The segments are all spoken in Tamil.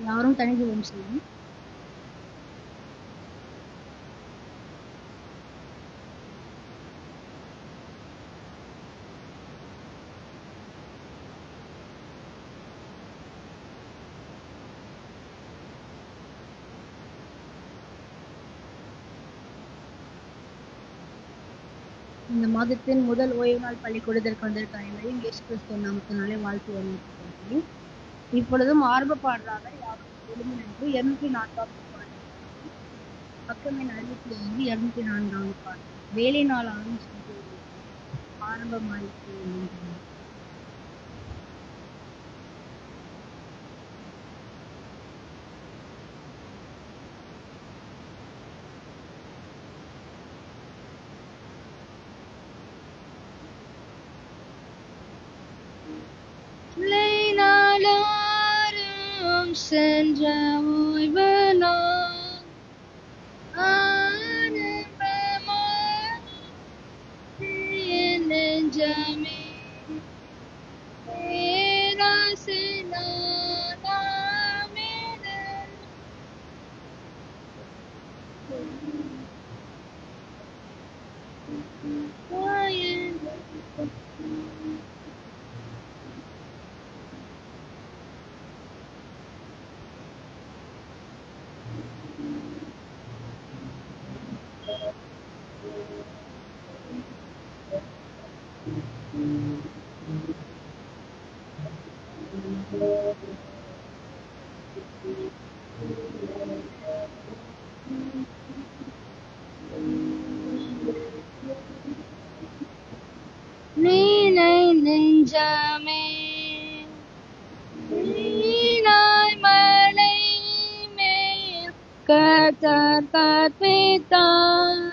யாரும் தனிஜீவம் செய்யும். இந்த மாதத்தின் முதல் ஓய்வு நாள் பள்ளிக்கூடத்திற்கு வந்திருக்க அனைவரையும் இயேசு கிறிஸ்துவின் நாமத்தினாலே வாழ்த்து வரவேற்கிறேன். இப்பொழுதும் ஆரம்ப பாடலாக யாரும் நின்று 204 பாடல், பக்கம் எண் 65, 204 பாடல், வேலை நாள் ஆரம்பிச்சு ஆரம்பமாய் சென்ற ஓய்வு நாள் ஆரம்பமாய் நெஞ்சமே பேராசை நாளாமென நீனை நெஞ்சமே நீனாய் மலை மேல் கர்த்தர் கற்பித்தார்.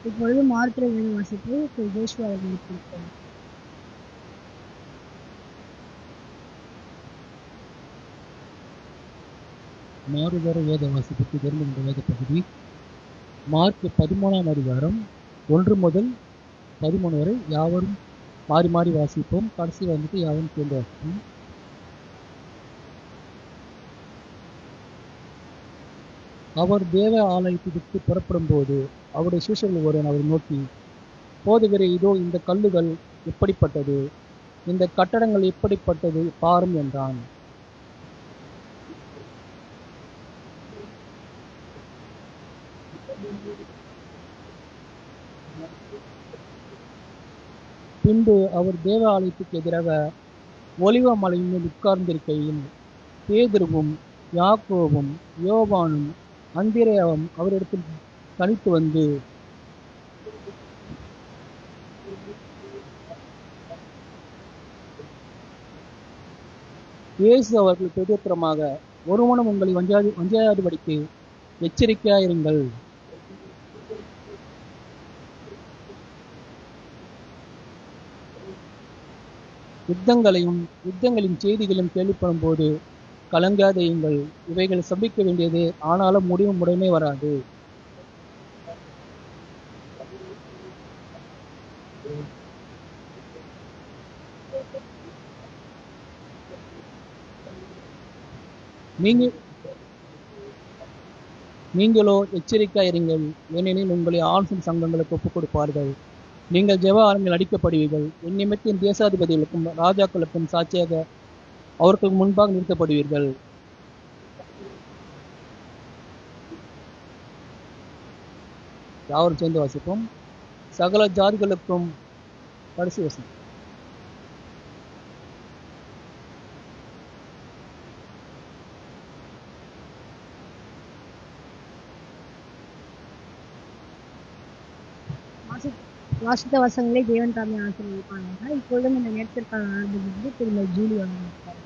இப்பொழுது மார்த்திரை வேலை வாசிப்பு ஜோஷுவா அவர்களுக்கு மாறுதர வேத வாசிப்புக்கு தெரிந்த வேத பகுதி மார்க் 13ஆம் அதிகாரம் 1 முதல் 13 வரை யாவரும் மாறி மாறி வாசிப்போம். கடைசி வந்துட்டு யாவரும் சேர்ந்து வாசிப்போம். அவர் தேவ ஆலயத்திற்கு புறப்படும் போது அவருடைய சீஷர்கள் ஒருவன் அவரை நோக்கி, போதுகிறே, இதோ இந்த கல்லுகள் எப்படிப்பட்டது, இந்த கட்டடங்கள் எப்படிப்பட்டது பாரும் என்றான். பின்பு அவர் தேவ ஆலயத்துக்கு எதிராக ஒலிவ மலையின் மேல் உட்கார்ந்திருக்கையில் பேதுருவும் யாக்கோவும் யோவானும் அந்திரேயாவும் அவரிடத்தில் தனித்து வந்து, இயேசு அவர்கள் பிரதித்திரமாக, ஒருவனும் உங்களை வஞ்சாயாதபடிக்கு எச்சரிக்கையாயிருங்கள். யுத்தங்களின் செய்திகளும் கேள்விப்படும் போது கலங்காதையுங்கள், இவைகள் சபிக்க வேண்டியது, ஆனாலும் முடிவும் உடனே வராது. நீங்களோ எச்சரிக்கையாயிருங்கள், ஏனெனில் உங்களை ஆலோசனை சங்கங்களுக்கு ஒப்புக் கொடுப்பார்கள். நீங்கள் ஜெப ஆலயங்கள் அடிக்கப்படுவீர்கள். என் நிமித்தம் தேசாதிபதிகளுக்கும் ராஜாக்களுக்கும் சாட்சியாக அவர்களுக்கு முன்பாக நிறுத்தப்படுவீர்கள். யாவரும் சேர்ந்து வாசிப்போம். சகல ஜாதிகளுக்கும் கடைசி வசனம். வாசித்த வசனங்களை தேவன் தாமே ஆசீர்வதிப்பாங்க. இப்பொழுதும் இந்த நேரத்திற்கான ஆரம்பித்து திரும்ப ஜூலி வந்திருக்காரு.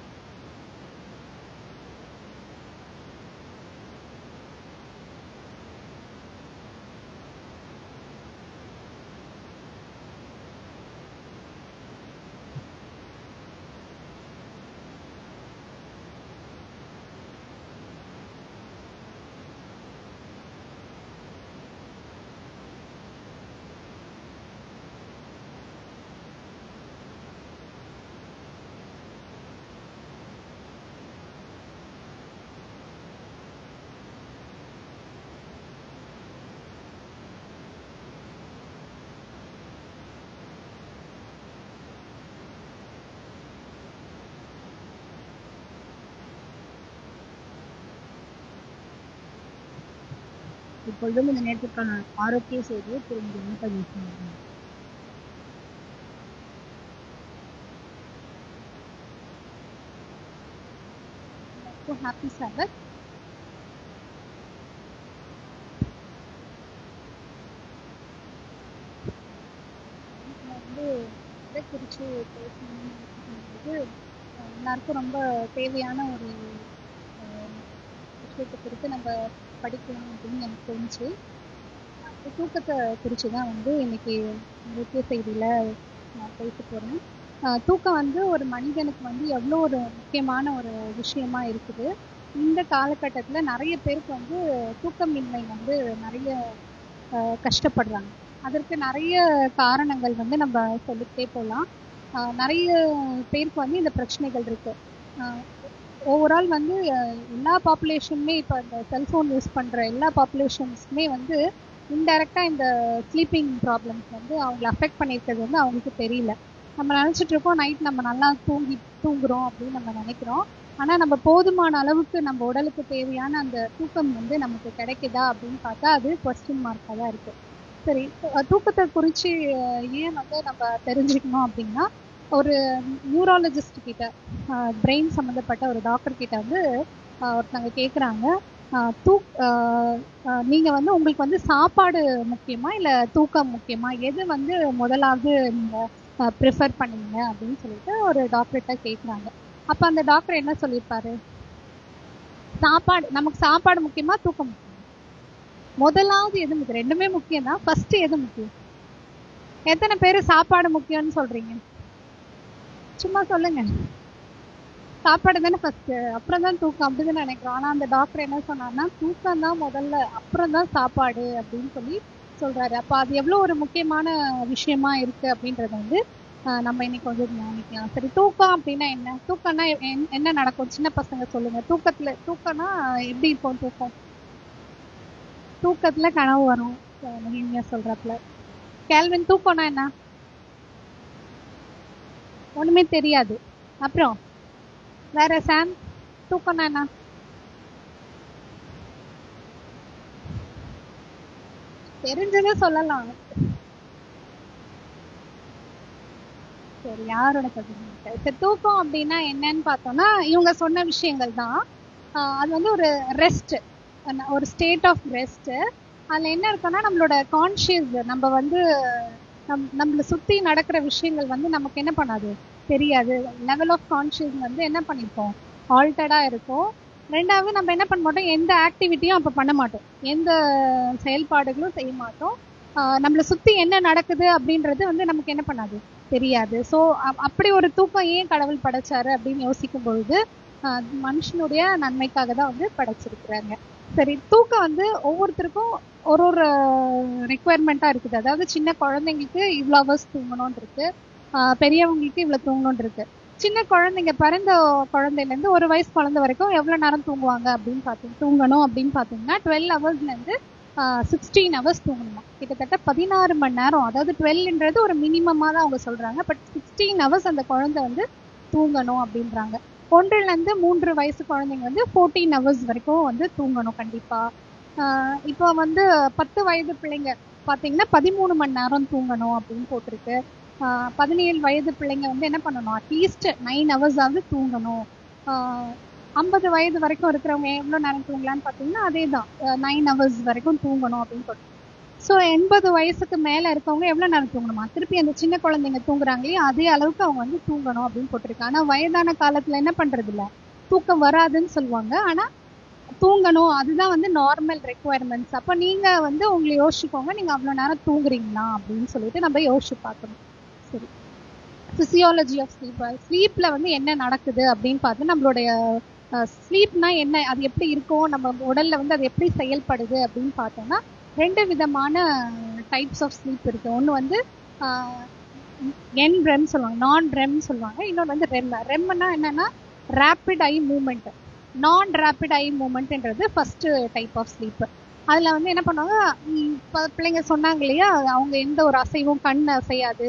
இப்பொழுதும் இந்த நேரத்திற்கான ஆரோக்கிய செய்தியை திரும்ப பதிவு. ஹாப்பி சபத். வந்து இதை குறித்து பேசணும்னு எல்லாருக்கும் ரொம்ப தேவையான ஒரு விஷயத்தை குறித்து நம்ம படிக்கலாம் அப்படின்னு எனக்கு தோணுச்சு. தூக்கத்தை குறித்து தான் வந்து இன்னைக்கு முக்கிய செய்தியில் நான் பேச போகிறேன். தூக்கம் வந்து ஒரு மனிதனுக்கு வந்து எவ்வளோ ஒரு முக்கியமான ஒரு விஷயமா இருக்குது. இந்த காலகட்டத்தில் நிறைய பேருக்கு வந்து தூக்கமின்மை வந்து நிறைய கஷ்டப்படுறாங்க. அதற்கு நிறைய காரணங்கள் வந்து நம்ம சொல்லிக்கிட்டே போகலாம். நிறைய பேருக்கு வந்து இந்த பிரச்சனைகள் இருக்கு. ஓவரால் வந்து எல்லா பாப்புலேஷனுமே இப்போ இந்த செல்ஃபோன் யூஸ் பண்ணுற எல்லா பாப்புலேஷன்ஸுமே வந்து இன்டைரக்டாக இந்த ஸ்லீப்பிங் ப்ராப்ளம்ஸ் வந்து அவங்களை அஃபெக்ட் பண்ணியிருக்கிறது வந்து அவங்களுக்கு தெரியல. நம்ம நினச்சிட்டு இருக்கோம் நைட் நம்ம நல்லா தூங்குறோம் அப்படின்னு நம்ம நினைக்கிறோம். ஆனால் நம்ம போதுமான அளவுக்கு நம்ம உடலுக்கு தேவையான அந்த தூக்கம் வந்து நமக்கு கிடைக்குதா அப்படின்னு பார்த்தா அது கொஸ்டின் மார்க்காக தான் இருக்குது. சரி, தூக்கத்தை குறித்து ஏன் வந்து நம்ம தெரிஞ்சுக்கணும் அப்படின்னா, ஒரு நியூராலஜிஸ்ட் கிட்ட, பிரெயின் சம்மந்தப்பட்ட ஒரு டாக்டர் கிட்ட வந்து ஒருத்தவங்க கேட்குறாங்க, நீங்கள் வந்து உங்களுக்கு வந்து சாப்பாடு முக்கியமா இல்லை தூக்கம் முக்கியமா, எது வந்து முதலாவது நீங்கள் ப்ரிஃபர் பண்ணுவீங்க அப்படின்னு சொல்லிட்டு ஒரு டாக்டர்கிட்ட கேட்குறாங்க. அப்போ அந்த டாக்டர் என்ன சொல்லியிருப்பாரு? நமக்கு சாப்பாடு முக்கியமா தூக்கம் முக்கியமா? முதலாவது எது முக்கியம்? ரெண்டுமே முக்கியம் தான். ஃபர்ஸ்ட் எது முக்கியம்? எத்தனை பேர் சாப்பாடு முக்கியம்னு சொல்றீங்க? சும்மா சொல்லுங்க. சாப்பாடு தானே ஃபர்ஸ்ட், அப்புறம் தான் தூக்கம் அப்படின்னு நினைக்கிறோம். ஆனா அந்த டாக்டர் என்ன சொன்னார்னா தூக்கம் தான் முதல்ல, அப்புறம் தான் சாப்பாடு அப்படின்னு சொல்லி சொல்றாரு. அப்ப அது எவ்வளவு ஒரு முக்கியமான விஷயமா இருக்கு அப்படின்றத வந்து நம்ம இன்னைக்கு வந்து கவனிக்கலாம். சரி, தூக்கம் அப்படின்னா என்ன? தூக்கம்னா என்ன நடக்கும்? சின்ன பசங்க சொல்லுங்க. தூக்கம்னா எப்படி இருக்கும்? தூக்கத்துல கனவு வரும் மகிமையா சொல்றப்பல. கேல்வின், தூக்கம்னா என்ன? ஒண்ணுமே தெரியாது. அப்புறம் வேற சாம், தூக்கம்னா என்ன? தெரிஞ்சதை சொல்லலாம். சரி, யாரோட சொல்றீங்க? சரி, தூக்கம் அப்படின்னா என்னன்னு பார்த்தோம்னா இவங்க சொன்ன விஷயங்கள் தான். அது வந்து ஒரு ரெஸ்ட், ஒரு ஸ்டேட் ஆஃப் ரெஸ்ட். அதுல என்ன இருக்குன்னா நம்மளோட கான்சியஸ், நம்ம வந்து நம்மளை சுத்தி நடக்கிற விஷயங்கள் வந்து நமக்கு என்ன பண்ணாது, தெரியாது. லெவல் ஆஃப் கான்சியஸ் வந்து என்ன பண்ணிருக்கோம், ஆல்டர்டா இருக்கும். ரெண்டாவது நம்ம என்ன பண்ண மாட்டோம், எந்த ஆக்டிவிட்டியும் அப்ப பண்ண மாட்டோம், எந்த செயல்பாடுகளும் செய்ய மாட்டோம். நம்மளை சுத்தி என்ன நடக்குது அப்படின்றது வந்து நமக்கு என்ன பண்ணாது, தெரியாது. ஸோ அப்படி ஒரு தூக்கம் ஏன் கடவுள் படைச்சாரு அப்படின்னு யோசிக்கும் பொழுது மனுஷனுடைய நன்மைக்காக தான் வந்து படைச்சிருக்கிறாங்க. சரி, தூக்கம் வந்து ஒவ்வொருத்தருக்கும் ஒரு ஒரு ரெக்குவயர்மெண்ட்டாக இருக்குது. அதாவது சின்ன குழந்தைங்களுக்கு இவ்வளோ ஹவர்ஸ் தூங்கணும்னு இருக்கு, பெரியவங்களுக்கு இவ்வளோ தூங்கணும்னு இருக்கு. சின்ன குழந்தைங்க பிறந்த குழந்தைலேருந்து ஒரு வயசு குழந்தை வரைக்கும் எவ்வளோ நேரம் தூங்குவாங்க அப்படின்னு தூங்கணும் அப்படின்னு பார்த்தீங்கன்னா 12 ஹவர்ஸ்லேருந்து 16 ஹவர்ஸ் தூங்கணுமா. கிட்டத்தட்ட 16 மணி நேரம். அதாவது 12ன்றது ஒரு மினிமமாக தான் அவங்க சொல்கிறாங்க. பட் 16 ஹவர்ஸ் அந்த குழந்தை வந்து தூங்கணும் அப்படின்றாங்க. 1லேருந்து 3 வயசு குழந்தைங்க வந்து 14 ஹவர்ஸ் வரைக்கும் வந்து தூங்கணும் கண்டிப்பாக. இப்போ வந்து 10 வயது பிள்ளைங்க பார்த்தீங்கன்னா 13 மணி நேரம் தூங்கணும் அப்படின்னு போட்டிருக்கு. 17 வயது பிள்ளைங்க வந்து என்ன பண்ணணும், அட்லீஸ்ட் 9 ஹவர்ஸாவது தூங்கணும். 50 வயது வரைக்கும் இருக்கிறவங்க எவ்வளோ நேரம் தூங்கலான்னு பார்த்தீங்கன்னா அதே தான், 9 ஹவர்ஸ் வரைக்கும் தூங்கணும் அப்படின்னு போட்டு. ஸோ 80 வயசுக்கு மேலே இருக்கவங்க எவ்வளோ நேரம் தூங்கணுமா, திருப்பி அந்த சின்ன குழந்தைங்க தூங்குறாங்களே அதே அளவுக்கு அவங்க வந்து தூங்கணும் அப்படின்னு போட்டிருக்கு. ஆனால் வயதான காலத்தில் என்ன பண்ணுறது இல்லை, தூக்கம் வராதுன்னு சொல்லுவாங்க. ஆனால் தூங்கணும், அதுதான் வந்து நார்மல் ரெக்குவயர்மெண்ட்ஸ். அப்போ நீங்கள் வந்து உங்களை யோசிச்சுக்கோங்க, நீங்கள் அவ்வளோ நேரம் தூங்குறீங்களா அப்படின்னு சொல்லிட்டு நம்ம யோசிச்சு பார்க்கணும். சரி, ஃபிசியாலஜி ஆஃப் ஸ்லீப். ஸ்லீப்பில் வந்து என்ன நடக்குது அப்படின்னு பார்த்து நம்மளுடைய ஸ்லீப்னா என்ன, அது எப்படி இருக்கும், நம்ம உடலில் வந்து அது எப்படி செயல்படுது அப்படின்னு பார்த்தோம்னா 2 விதமான டைப்ஸ் ஆஃப் ஸ்லீப் இருக்குது. ஒன்று வந்து NREM சொல்லுவாங்க, நான் ரெம் சொல்லுவாங்க. இன்னொன்று வந்து ரெம். ரெம்னா என்னன்னா ரேப்பிட் ஐ மூமெண்ட். நான் ரேப்பிட் ஐ மூமெண்ட்ன்றது ஃபர்ஸ்ட் டைப் ஆஃப் ஸ்லீப். அதில் வந்து என்ன பண்ணுவாங்க, பிள்ளைங்க சொன்னாங்க இல்லையா, அவங்க எந்த ஒரு அசைவும், கண் அசையாது,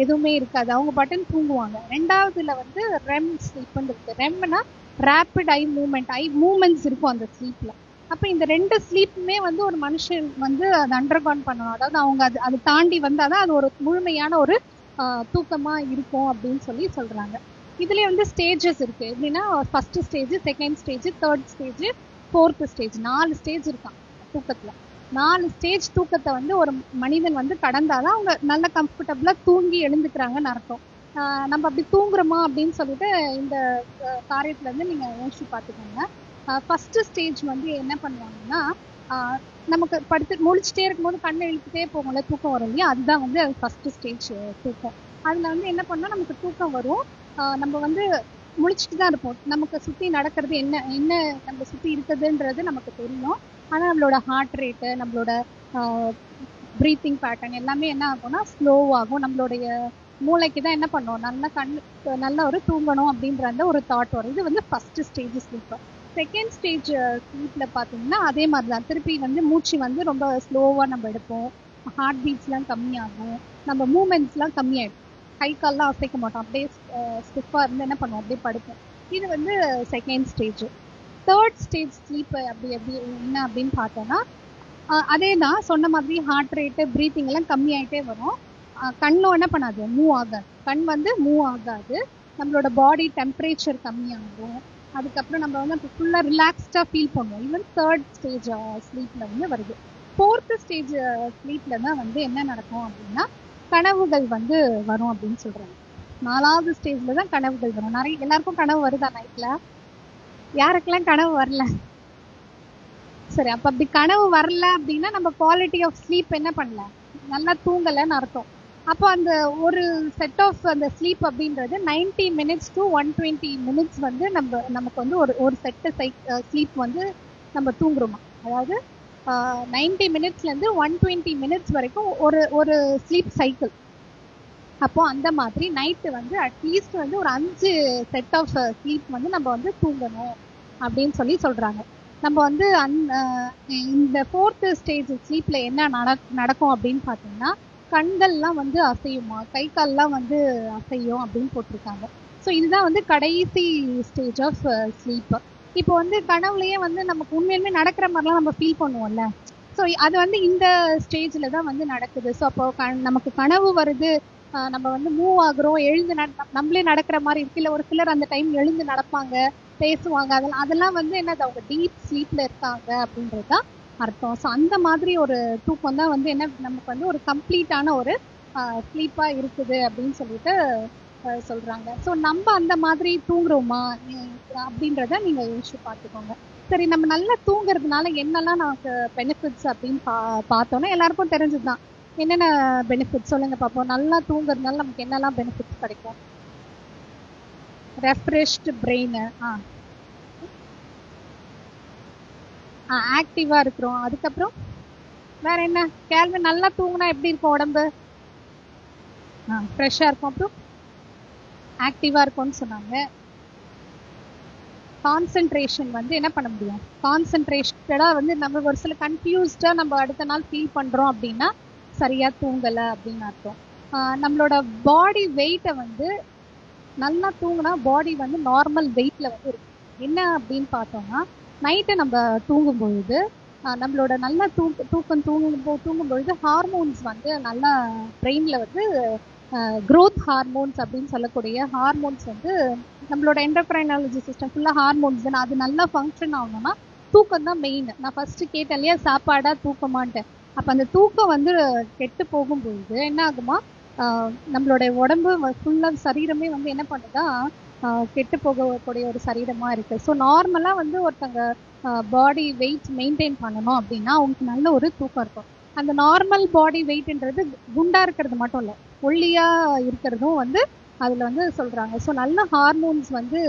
எதுவுமே இருக்காது, அவங்க பாட்டுன்னு தூங்குவாங்க. 2வதுல வந்து ரெம் ஸ்லீப்னு இருக்கு. ரெம்னா ரேப்பிட் ஐ மூமெண்ட், ஐ மூமெண்ட்ஸ் இருக்கும் அந்த ஸ்லீப்ல. அப்போ இந்த 2 ஸ்லீப்புமே வந்து ஒரு மனுஷன் வந்து அதை அண்டர்கான் பண்ணணும். அதாவது அவங்க அது தாண்டி வந்தாதான் அது ஒரு முழுமையான ஒரு தூக்கமா இருக்கும் அப்படின்னு சொல்லி சொல்றாங்க. இதுலயே வந்து ஸ்டேஜஸ் இருக்கு. எப்படின்னா first stage, second stage, third stage, fourth stage, 4 stage இருக்கான் தூக்கத்துல. 4 ஸ்டேஜ் தூக்கத்தை வந்து ஒரு மனிதன் வந்து கடந்தாதான் அவங்க நல்ல கம்ஃபர்டபுளா தூங்கி எழுந்துக்கிறாங்கன்னு அர்த்தம். நம்ம அப்படி தூங்குறோமா அப்படின்னு சொல்லிட்டு இந்த காரியத்துல இருந்து நீங்க யோசிச்சு பார்த்துக்கோங்க. ஃபர்ஸ்ட் ஸ்டேஜ் வந்து என்ன பண்ணுவாங்கன்னா, நமக்கு படுத்து முழிச்சுட்டே இருக்கும்போது கண்ணை இழுத்துட்டே போகும்ல, தூக்கம் வரும் இல்லையா, அதுதான் வந்து ஃபர்ஸ்ட் ஸ்டேஜ் தூக்கம். அதுல வந்து என்ன பண்ணா நமக்கு தூக்கம் வரும். நம்ம வந்து முழிச்சுட்டு தான் இருப்போம். நமக்கு சுற்றி நடக்கிறது என்ன என்ன நம்ம சுற்றி இருக்குதுன்றது நமக்கு தெரியும். ஆனால் நம்மளோட ஹார்ட் ரேட்டு, நம்மளோட ப்ரீத்திங் பேட்டர்ன் எல்லாமே என்ன ஆகும்னா ஸ்லோவாகும். நம்மளுடைய மூளைக்கு தான் என்ன பண்ணுவோம், நல்ல ஒரு தூங்கணும் அப்படின்ற அந்த ஒரு தாட் வரும். இது வந்து first stage sleep. Second stage ஸ்லீப்பில் பார்த்தீங்கன்னா அதே மாதிரி தான், திருப்பி வந்து மூச்சு வந்து ரொம்ப ஸ்லோவாக நம்ம எடுப்போம், ஹார்ட் பீட்ஸ்லாம் கம்மியாகும், நம்ம மூமெண்ட்ஸ்லாம் கம்மியாயிடும், கை கால்லாம் அசைக்க மாட்டோம், அப்படியே ஸ்டிஃபாக இருந்து என்ன பண்ணுவோம், அப்படியே படுப்போம். இது வந்து second stage. Third stage sleep அப்படி என்ன அப்படின்னு பார்த்தோன்னா அதே தான், சொன்ன மாதிரி ஹார்ட் ரேட்டு, ப்ரீத்திங் எல்லாம் கம்மியாயிட்டே வரும். கண்ணும் என்ன பண்ணாது, மூவ் ஆகாது, கண் வந்து மூவ் ஆகாது, நம்மளோட பாடி டெம்பரேச்சர் கம்மியாகும். அதுக்கப்புறம் நம்ம வந்து ஃபுல்லாக ரிலாக்ஸ்டாக ஃபீல் பண்ணுவோம். ஈவன் தேர்ட் ஸ்டேஜ் ஸ்லீப்பில் வந்து வருது. ஃபோர்த்து ஸ்டேஜ் ஸ்லீப்பில் தான் வந்து என்ன நடக்கும் அப்படின்னா கனவுகள் வந்து வரும் அப்படின்னு சொல்கிறாங்க. 4வது ஸ்டேஜில் தான் கனவுகள் வரும். நிறைய எல்லாருக்கும் கனவு வருதா நைட்டில்? யாருக்கெல்லாம் கனவு வரல? சரி, அப்போ அப்படி கனவு வரல அப்படின்னா நம்ம குவாலிட்டி ஆஃப் ஸ்லீப் என்ன பண்ணல, நல்லா தூங்கலைன்னு அர்த்தம். அப்போ அந்த ஒரு செட் ஆஃப் அந்த ஸ்லீப் அப்படின்றது 90 minutes to 120 minutes வந்து நமக்கு வந்து ஒரு செட்டு ஸ்லீப் வந்து நம்ம தூங்குறோமா. அதாவது 90 minutesலேருந்து 120 minutes வரைக்கும் ஒரு ஸ்லீப் சைக்கிள். அப்போ அந்த மாதிரி நைட்டு வந்து அட்லீஸ்ட் வந்து ஒரு 5 செட் ஆஃப் ஸ்லீப் வந்து நம்ம வந்து தூங்கணும் அப்படின்னு சொல்லி சொல்றாங்க. நம்ம வந்து இந்த ஃபோர்த்து ஸ்டேஜ் ஸ்லீப்ல என்ன நடக்கும் அப்படின்னு பார்த்தீங்கன்னா கண்கள்லாம் வந்து அசையுமா, கை கால்லாம் வந்து அசையும் அப்படின்னு போட்டிருக்காங்க. ஸோ இதுதான் வந்து கடைசி ஸ்டேஜ் ஆஃப் ஸ்லீப். இப்போ வந்து கனவுலயே வந்து நமக்கு உண்மையுமே நடக்கிற மாதிரிலாம் நம்ம ஃபீல் பண்ணுவோம்ல. ஸோ அது வந்து இந்த ஸ்டேஜில் தான் வந்து நடக்குது. ஸோ அப்போ நமக்கு கனவு வருது, நம்ம வந்து மூவ் ஆகுறோம், எழுந்து நம்மளே நடக்கிற மாதிரி இருக்கு. இல்லை ஒரு சிலர் அந்த டைம் எழுந்து நடப்பாங்க, பேசுவாங்க, அதெல்லாம் வந்து என்னது, அவங்க டீப் ஸ்லீப்ல இருக்காங்க அப்படின்றது தான் அர்த்தம். ஸோ அந்த மாதிரி ஒரு தூக்கம் தான் வந்து என்ன நமக்கு வந்து ஒரு கம்ப்ளீட்டான ஒரு ஸ்லீப்பாக இருக்குது அப்படின்னு சொல்லிட்டு சொல்கிறாங்க. ஸோ நம்ம அந்த மாதிரி தூங்குறோமா அப்படின்றத நீங்கள் யோசிச்சு பார்த்துக்கோங்க. சரி, நம்ம நல்லா தூங்குறதுனால என்னெல்லாம் நமக்கு பெனிஃபிட்ஸ் அப்படின்னு பார்த்தோன்னா எல்லாருக்கும் தெரிஞ்சதுதான். என்னென்ன பெனிஃபிட்ஸ் சொல்லுங்க பார்ப்போம். நல்லா தூங்குறதுனால நமக்கு என்னெல்லாம் பெனிஃபிட்ஸ் கிடைக்கும்? ரெஃப்ரெஷ்டு பிரெயின், ஆக்டிவா இருக்கிறோம். அதுக்கப்புறம் வேற என்ன கேள்வி? நல்லா தூங்குனா எப்படி இருக்கும் உடம்பு? ஃப்ரெஷ்ஷா இருக்கும். அப்புறம் ஆக்டிவா இருக்கும்னு சொன்னாங்க. கான்சென்ட்ரேஷன் வந்து என்ன பண்ண முடியும்? கான்சென்ட்ரேஷனா வந்து நம்ம ஒரு சில கன்ஃபியூஸ்டா நம்ம அடுத்த நாள் ஃபீல் பண்றோம் அப்படின்னா சரியா தூங்கல அப்படின்னு அர்த்தம். நம்மளோட பாடி வெயிட்டை வந்து நல்லா தூங்குனா பாடி வந்து நார்மல் வெயிட்ல வந்து இருக்கும். என்ன அப்படின்னு பார்த்தோம்னா நைட்டு நம்ம தூங்கும் பொழுது நம்மளோட நல்ல தூக்கம் தூங்கும் பொழுது ஹார்மோன்ஸ் வந்து நல்லா பிரெயின்ல வந்து க்ரோத் ஹார்மோன்ஸ் அப்படின்னு சொல்லக்கூடிய ஹார்மோன்ஸ் வந்து நம்மளோட என்டோக்ரைனாலஜி சிஸ்டம் ஃபுல்லா ஹார்மோன்ஸ் தான். அது நல்லா ஃபங்க்ஷன் ஆகணும்னா தூக்கம் தான் மெயின். நான் ஃபர்ஸ்ட் கேட்டேன் இல்லையா, சாப்பாடா தூக்கமான்ட்டு. அப்ப அந்த தூக்கம் வந்து கெட்டு போகும்பொழுது என்ன ஆகுமா, நம்மளோட உடம்பு ஃபுல்லா சரீரமே வந்து என்ன பண்ணுதா, கெட்டு போகக்கூடிய ஒரு சரீரமா இருக்கு. ஸோ நார்மலா வந்து ஒருத்தங்க பாடி வெயிட் மெயின்டைன் பண்ணணும் அப்படின்னா அவங்களுக்கு நல்ல ஒரு தூக்கம் இருக்கும். அந்த நார்மல் பாடி வெயிட்ன்றது குண்டா இருக்கிறது மட்டும் இல்லை, ஒல்லியா இருக்கிறதும் வந்து அதுல வந்து சொல்றாங்க. ஸோ நல்ல ஹார்மோன்ஸ் வந்து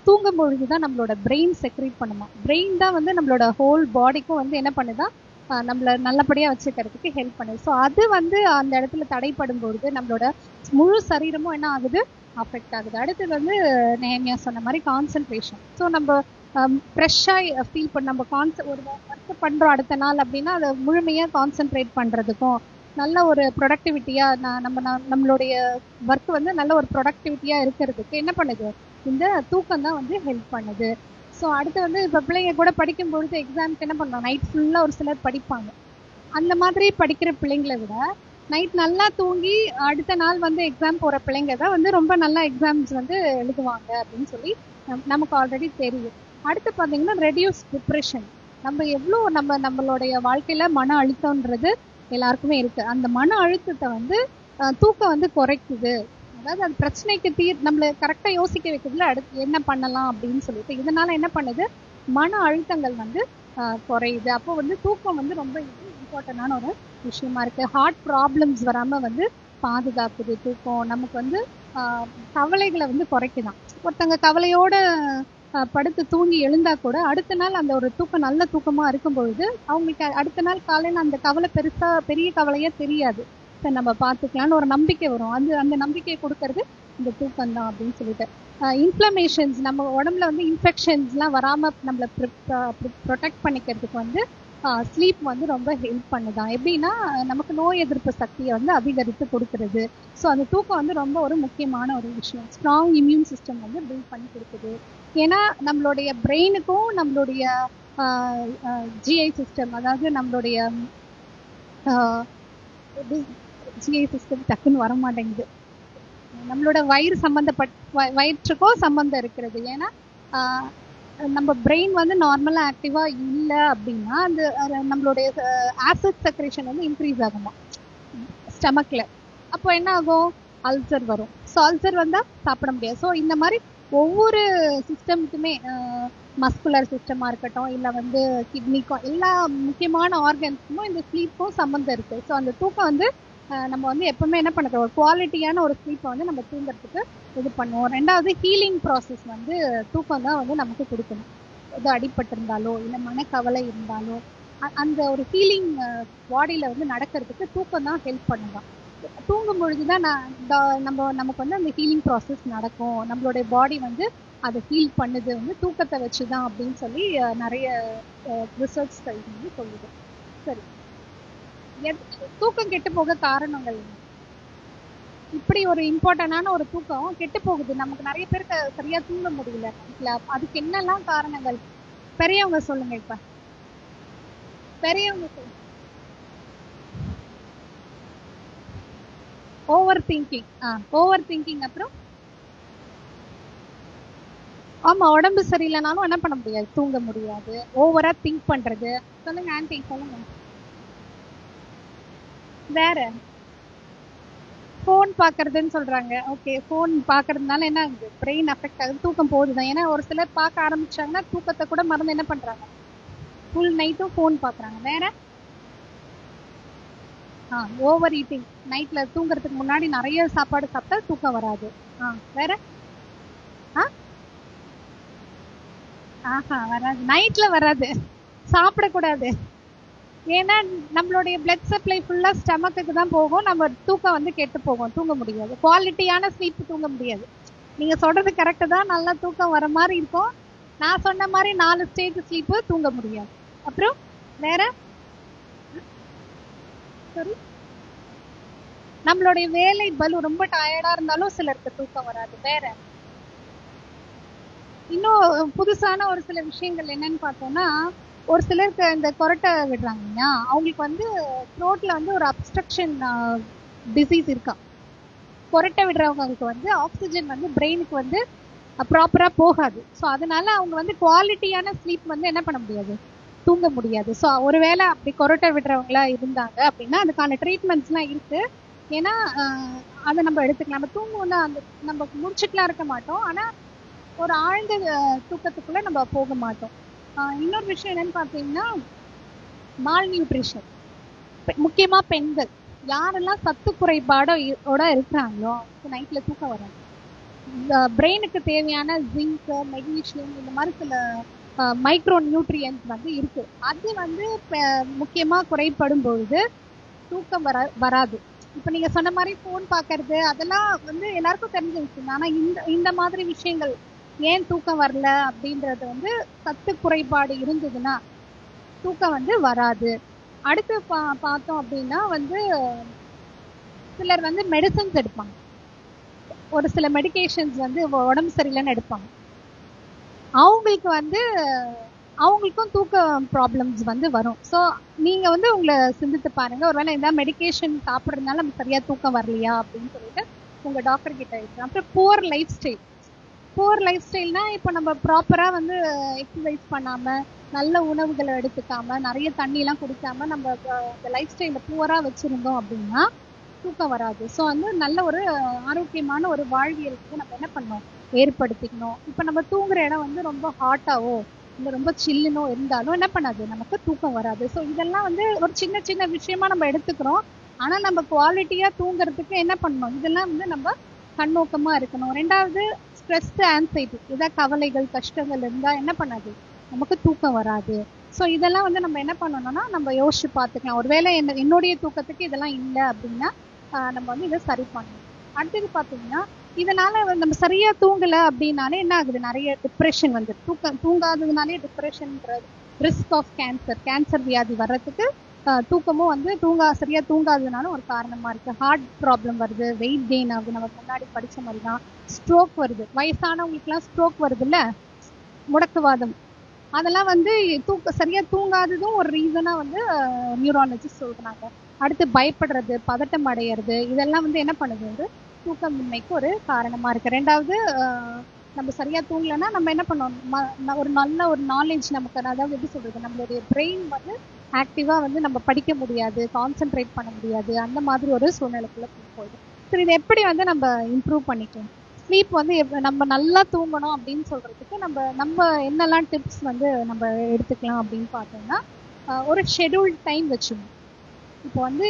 தூங்கும் பொழுதுதான் நம்மளோட பிரெயின் செக்ரேட் பண்ணுமா. பிரெயின் தான் வந்து நம்மளோட ஹோல் பாடிக்கும் வந்து என்ன பண்ணுதா, நம்மள நல்லபடியா வச்சுக்கிறதுக்கு ஹெல்ப் பண்ணுது. ஸோ அது வந்து அந்த இடத்துல தடைப்படும் பொழுது நம்மளோட முழு சரீரமும் என்ன ஆகுது, அஃபெக்ட் ஆகுது. அடுத்தது வந்து நேமியா சொன்ன மாதிரி கான்சென்ட்ரேஷன். ஸோ நம்ம ஃப்ரெஷ்ஷாக ஃபீல் பண்ண நம்ம ஒரு ஒர்க் பண்ணுறோம் அடுத்த நாள் அப்படின்னா அதை முழுமையாக கான்சென்ட்ரேட் பண்ணுறதுக்கும் நல்ல ஒரு ப்ரொடக்டிவிட்டியாக நம்மளுடைய ஒர்க் வந்து நல்ல ஒரு ப்ரொடக்டிவிட்டியாக இருக்கிறதுக்கு என்ன பண்ணுது, இந்த தூக்கம் தான் வந்து ஹெல்ப் பண்ணுது. ஸோ அடுத்து வந்து இப்போ பிள்ளைங்க கூட படிக்கும் பொழுது எக்ஸாமுக்கு என்ன பண்ணுறோம், நைட் ஃபுல்லாக ஒரு சிலர் படிப்பாங்க. அந்த மாதிரி படிக்கிற பிள்ளைங்களை விட நைட் நல்லா தூங்கி அடுத்த நாள் வந்து எக்ஸாம் போகிற பிள்ளைங்க தான் வந்து ரொம்ப நல்லா எக்ஸாம்ஸ் வந்து எழுதுவாங்க அப்படின்னு சொல்லி நமக்கு ஆல்ரெடி தெரியும். அடுத்து பார்த்தீங்கன்னா ரெடியூஸ் டிப்ரெஷன். நம்ம எவ்வளோ நம்மளுடைய வாழ்க்கையில மன அழுத்தம்ன்றது எல்லாருக்குமே இருக்கு. அந்த மன அழுத்தத்தை வந்து தூக்கம் வந்து குறைக்குது. அதாவது அது பிரச்சனைக்கு நம்மள கரெக்டா யோசிக்க வைக்கிறதுல அடுத்து என்ன பண்ணலாம் அப்படின்னு சொல்லிட்டு இதனால என்ன பண்ணுது, மன அழுத்தங்கள் வந்து குறையுது. அப்போ வந்து தூக்கம் வந்து ரொம்ப இம்பார்ட்டன்டான ஒரு விஷயமா இருக்கு. ஹார்ட் ப்ராப்ளம்ஸ் வராம வந்து பாதுகாக்குது தூக்கம். நமக்கு வந்து கவலைகளை வந்து குறைக்குதான். ஒருத்தங்க கவலையோட படுத்து தூங்கி எழுந்தா கூட அடுத்த நாள் அந்த ஒரு தூக்கம் நல்ல தூக்கமா இருக்கும் பொழுது அவங்களுக்கு அடுத்த நாள் காலையில அந்த கவலை பெரிய கவலையா தெரியாது. சரி நம்ம பார்த்துக்கலாம்னு ஒரு நம்பிக்கை வரும். அந்த நம்பிக்கையை கொடுக்கறது இந்த தூக்கம் தான் அப்படின்னு சொல்லிட்டு. இன்ஃப்ளமேஷன்ஸ் நம்ம உடம்புல வந்து இன்ஃபெக்ஷன்ஸ்லாம் வராம நம்மளை ப்ரொடெக்ட் பண்ணிக்கிறதுக்கு வந்து ஸ்லீப் வந்து ரொம்ப ஹெல்ப் பண்ணுதான். எப்படின்னா நமக்கு நோய் எதிர்ப்பு சக்தியை வந்து அதிகரித்து கொடுக்கறது. ஸோ அந்த தூக்கம் வந்து ரொம்ப ஒரு முக்கியமான ஒரு விஷயம். ஸ்ட்ராங் இம்யூன் சிஸ்டம் வந்து பில்ட் பண்ணி கொடுக்குது. ஏன்னா நம்மளுடைய பிரெயினுக்கும் நம்மளுடைய ஜிஐ சிஸ்டம், அதாவது நம்மளுடைய ஜிஐ சிஸ்டம் டக்குன்னு வர மாட்டேங்குது, நம்மளோட வயிற்றுக்கும் சம்பந்தம் இருக்கிறது. ஏன்னா நம்ம பிரெயின் வந்து நார்மலா ஆக்டிவா இல்லை அப்படின்னா அந்த நம்மளுடைய ஆசிட் செக்ரேஷன் வந்து இன்க்ரீஸ் ஆகுமா ஸ்டமக்ல. அப்போ என்ன ஆகும், அல்சர் வரும். ஸோ அல்சர் வந்தா சாப்பிட முடியாது. ஸோ இந்த மாதிரி ஒவ்வொரு சிஸ்டமுக்குமே மஸ்குலர் சிஸ்டமா இருக்கட்டும் இல்லை வந்து கிட்னிக்கும் எல்லா முக்கியமான ஆர்கன்ஸுக்கும் இந்த ஸ்லீப்பும் சம்மந்தம் இருக்கு. ஸோ அந்த தூக்கம் வந்து நம்ம வந்து எப்பவுமே என்ன பண்ணுறோம், ஒரு குவாலிட்டியான ஒரு ஸ்லீப்பை வந்து நம்ம தூங்குறதுக்கு இது பண்ணுவோம். ரெண்டாவது ஹீலிங் ப்ராசஸ் வந்து தூக்கம் தான் வந்து நமக்கு கொடுக்கணும். எது அடிபட்டிருந்தாலோ இல்லை மனக்கவலை இருந்தாலோ அந்த ஒரு ஹீலிங் பாடியில வந்து நடக்கிறதுக்கு தூக்கம் தான் ஹெல்ப் பண்ணுதான். தூங்கும் பொழுதுதான் நமக்கு வந்து அந்த ஹீலிங் ப்ராசஸ் நடக்கும். நம்மளுடைய பாடி வந்து அதை ஹீல் பண்ணுது வந்து தூக்கத்தை வச்சுதான் அப்படின்னு சொல்லி நிறைய ரிசர்ச் ஸ்டடிஸ் வந்து சொல்லுது. சரி, தூக்கம் கெட்டு போக காரணங்கள் இப்படி ஒரு இம்பார்ட்டன்டான ஒரு தூக்கம் கெட்டு போகுது. நமக்கு நிறைய பேருக்கு சரியா தூங்க முடியல. அதுக்கு என்னெல்லாம் காரணங்கள்? பெரியவங்க சொல்லுங்க. இப்ப பெரியவங்க சொல்லுங்க. Over thinking. அப்புறம் ஆமா, உடம்பு சரியில்லைனாலும் என்ன பண்ண முடியாது, தூங்க முடியாது. ஓவரா திங்க் பண்றது. சொல்லுங்க ஆன்டி, சொல்லுங்க. வேற போன் பாக்குறதுன்னு சொல்றாங்க. ஓகே, போன் பாக்குறதுனால என்ன ஆகுது, பிரெயின் அஃபெக்ட் ஆகுது, தூக்கம் போகுதுதான். ஏன்னா ஒரு சிலர் பார்க்க ஆரம்பிச்சாங்கன்னா தூக்கத்தை கூட மறந்து என்ன பண்றாங்க, ஃபுல் நைட்டும் போன் பாக்குறாங்க. வேற ஓவர் ஈட்டிங். நைட்ல தூங்குறதுக்கு முன்னாடி நிறைய சாப்பாடு சாப்பிட்டா தூக்கம் வராது. வேற வராது, நைட்ல வராது. சாப்பிடக்கூடாது. ஏன்னா நம்மளுடைய பிளட் சப்ளை ஃபுல்லா ஸ்டமக்குக்கு தான் போகும். நம்ம தூக்கம் வந்து கெட்டு போகும், தூங்க முடியாது. குவாலிட்டியான ஸ்லீப் தூங்க முடியாது. நீங்க சொல்றது கரெக்ட் தான், நல்லா தூக்கம் வர மாதிரி இருக்கும். நான் சொன்ன மாதிரி 4 ஸ்டேஜ் ஸ்லீப் தூங்க முடியாது. அப்புறம் வேற சரி, நம்மளுடைய வேலை பலு ரொம்ப டயர்டா இருந்தாலும் சிலருக்கு தூக்கம் வராது. வேற இன்னும் புதுசான ஒரு சில விஷயங்கள் என்னன்னு பார்த்தோம்னா, ஒரு சிலருக்கு இந்த கொரட்டை விடுறாங்க இல்லையா, அவங்களுக்கு வந்து த்ரோட்ல வந்து ஒரு அப்ஸ்ட்ரக்ஷன் டிசீஸ் இருக்கா. கொரட்டை விடுறவங்களுக்கு வந்து ஆக்சிஜன் வந்து பிரெயினுக்கு வந்து ப்ராப்பரா போகாது. ஸோ அதனால அவங்க வந்து குவாலிட்டியான ஸ்லீப் வந்து என்ன பண்ண முடியாது, தூங்க முடியாது. ஸோ ஒருவேளை அப்படி கொரட்டை விடுறவங்களா இருந்தாங்க அப்படின்னா அதுக்கான ட்ரீட்மெண்ட்ஸ்லாம் இருக்கு. ஏன்னா அதை நம்ம எடுத்துக்கலாம். நம்ம தூங்குவோம்னா அந்த நம்ம முடிச்சுட்டுலாம் இருக்க மாட்டோம், ஆனா ஒரு ஆழ்ந்த தூக்கத்துக்குள்ள நம்ம போக மாட்டோம். இன்னொரு விஷயம் என்னன்னு பார்த்தீங்கன்னா, மால் நியூட்ரிஷன். முக்கியமா பெண்கள் யாரெல்லாம் சத்து குறைபாடோட இருக்கிறாங்களோ நைட்ல தூக்கம் வராது. பிரெயினுக்கு தேவையான ஜிங்க், மெக்னீஷியம், இந்த மாதிரி சில மைக்ரோ நியூட்ரியன்ஸ் வந்து இருக்கு. அது வந்து முக்கியமா குறைபடும் பொழுது தூக்கம் வராது. இப்ப நீங்க சொன்ன மாதிரி போன் பாக்குறது அதெல்லாம் வந்து எல்லாருக்கும் தெரிஞ்ச விஷயம். ஆனா இந்த மாதிரி விஷயங்கள் ஏன் தூக்கம் வரல அப்படின்றது வந்து சத்து குறைபாடு இருந்ததுன்னா தூக்கம் வந்து வராது. அடுத்து பார்த்தோம் அப்படின்னா வந்து சிலர் வந்து மெடிசன்ஸ் எடுப்பாங்க. ஒரு சில மெடிகேஷன்ஸ் வந்து உடம்பு சரியில்லைன்னு எடுப்பாங்க. அவங்களுக்கு வந்து அவங்களுக்கும் தூக்க ப்ராப்ளம்ஸ் வந்து வரும். ஸோ நீங்க வந்து உங்களை சிந்தித்து பாருங்க, ஒருவேளை இந்த மெடிகேஷன் சாப்பிட்றதுனால நமக்கு சரியா தூக்கம் வரலையா அப்படின்னு சொல்லிட்டு உங்க டாக்டர் கிட்ட இருக்கு. அப்புறம் புவர் லைஃப் ஸ்டைல். புவர் லைஃப் ஸ்டைல்னா இப்போ நம்ம ப்ராப்பரா வந்து எக்ஸசைஸ் பண்ணாம, நல்ல உணவுகளை எடுத்துக்காம, நிறைய தண்ணி எல்லாம் குடிக்காம நம்ம இந்த லைஃப் ஸ்டைல புவரா வச்சிருந்தோம் அப்படின்னா தூக்கம் வராது. ஸோ வந்து நல்ல ஒரு ஆரோக்கியமான ஒரு வாழ்வியலுக்கு நம்ம என்ன பண்ணணும், ஏற்படுத்திக்கணும். இப்போ நம்ம தூங்குற இடம் வந்து ரொம்ப ஹாட்டாவோ இல்லை ரொம்ப சில்லுனோ இருந்தாலும் என்ன பண்ணாது, நமக்கு தூக்கம் வராது. ஸோ இதெல்லாம் வந்து ஒரு சின்ன சின்ன விஷயமா நம்ம எடுத்துக்கிறோம். ஆனால் நம்ம குவாலிட்டியா தூங்குறதுக்கு என்ன பண்ணணும், இதெல்லாம் வந்து நம்ம கண்ணோக்கமா இருக்கணும். ரெண்டாவது ஸ்ட்ரெஸ், ஆன்சைட்டி, ஏதாவது கவலைகள் கஷ்டங்கள் இருந்தா என்ன பண்ணாது, நமக்கு தூக்கம் வராது. ஸோ இதெல்லாம் வந்து நம்ம என்ன பண்ணணும்னா நம்ம யோசிச்சு பார்த்துக்கலாம். ஒருவேளை என்னுடைய தூக்கத்துக்கு இதெல்லாம் இல்லை அப்படின்னா நம்ம வந்து இதை சரி பண்ணணும். அடுத்தது பார்த்தீங்கன்னா, இதனால நம்ம சரியா தூங்கல அப்படின்னாலே என்ன ஆகுது, நிறைய டிப்ரெஷன் வந்து தூங்காததுனாலே டிப்ரெஷன்ன்ற ரிஸ்க் ஆஃப் கேன்சர் வியாதி வர்றதுக்கு தூக்கமும் வந்து சரியா தூங்காததுனால ஒரு காரணமா இருக்கு. ஹார்ட் ப்ராப்ளம் வருது, வெயிட் கெயின் ஆகுது, நம்ம முன்னாடி படிச்ச மாதிரி தான். ஸ்ட்ரோக் வருது, வயசானவங்களுக்கு எல்லாம் ஸ்ட்ரோக் வருது இல்ல, முடக்குவாதம். அதெல்லாம் வந்து சரியா தூங்காததும் ஒரு ரீசனா வந்து நியூராலஜிஸ்ட் சொல்றாங்க. அடுத்து பயப்படுறது, பதட்டம் அடையிறது, இதெல்லாம் வந்து என்ன பண்ணுது, வந்து தூக்கமின்மைக்கு ஒரு காரணமா இருக்கு. ரெண்டாவது நம்ம சரியா தூங்கலைன்னா நம்ம என்ன பண்ணோம், ஒரு நல்ல ஒரு நாலேஜ் நமக்கு, அதாவது எப்படி சொல்றது, நம்மளுடைய பிரெயின் வந்து ஆக்டிவா வந்து நம்ம படிக்க முடியாது, கான்சென்ட்ரேட் பண்ண முடியாது, அந்த மாதிரி ஒரு சூழ்நிலைக்குள்ள போயிடும். சரி, இதை எப்படி வந்து நம்ம இம்ப்ரூவ் பண்ணிக்கலாம், ஸ்லீப் வந்து நம்ம நல்லா தூங்கணும் அப்படின்னு சொல்றதுக்கு நம்ம என்னெல்லாம் டிப்ஸ் வந்து நம்ம எடுத்துக்கலாம் அப்படின்னு பார்த்தோம்னா, ஒரு ஷெட்யூல் டைம் வச்சுக்கணும். இப்போ வந்து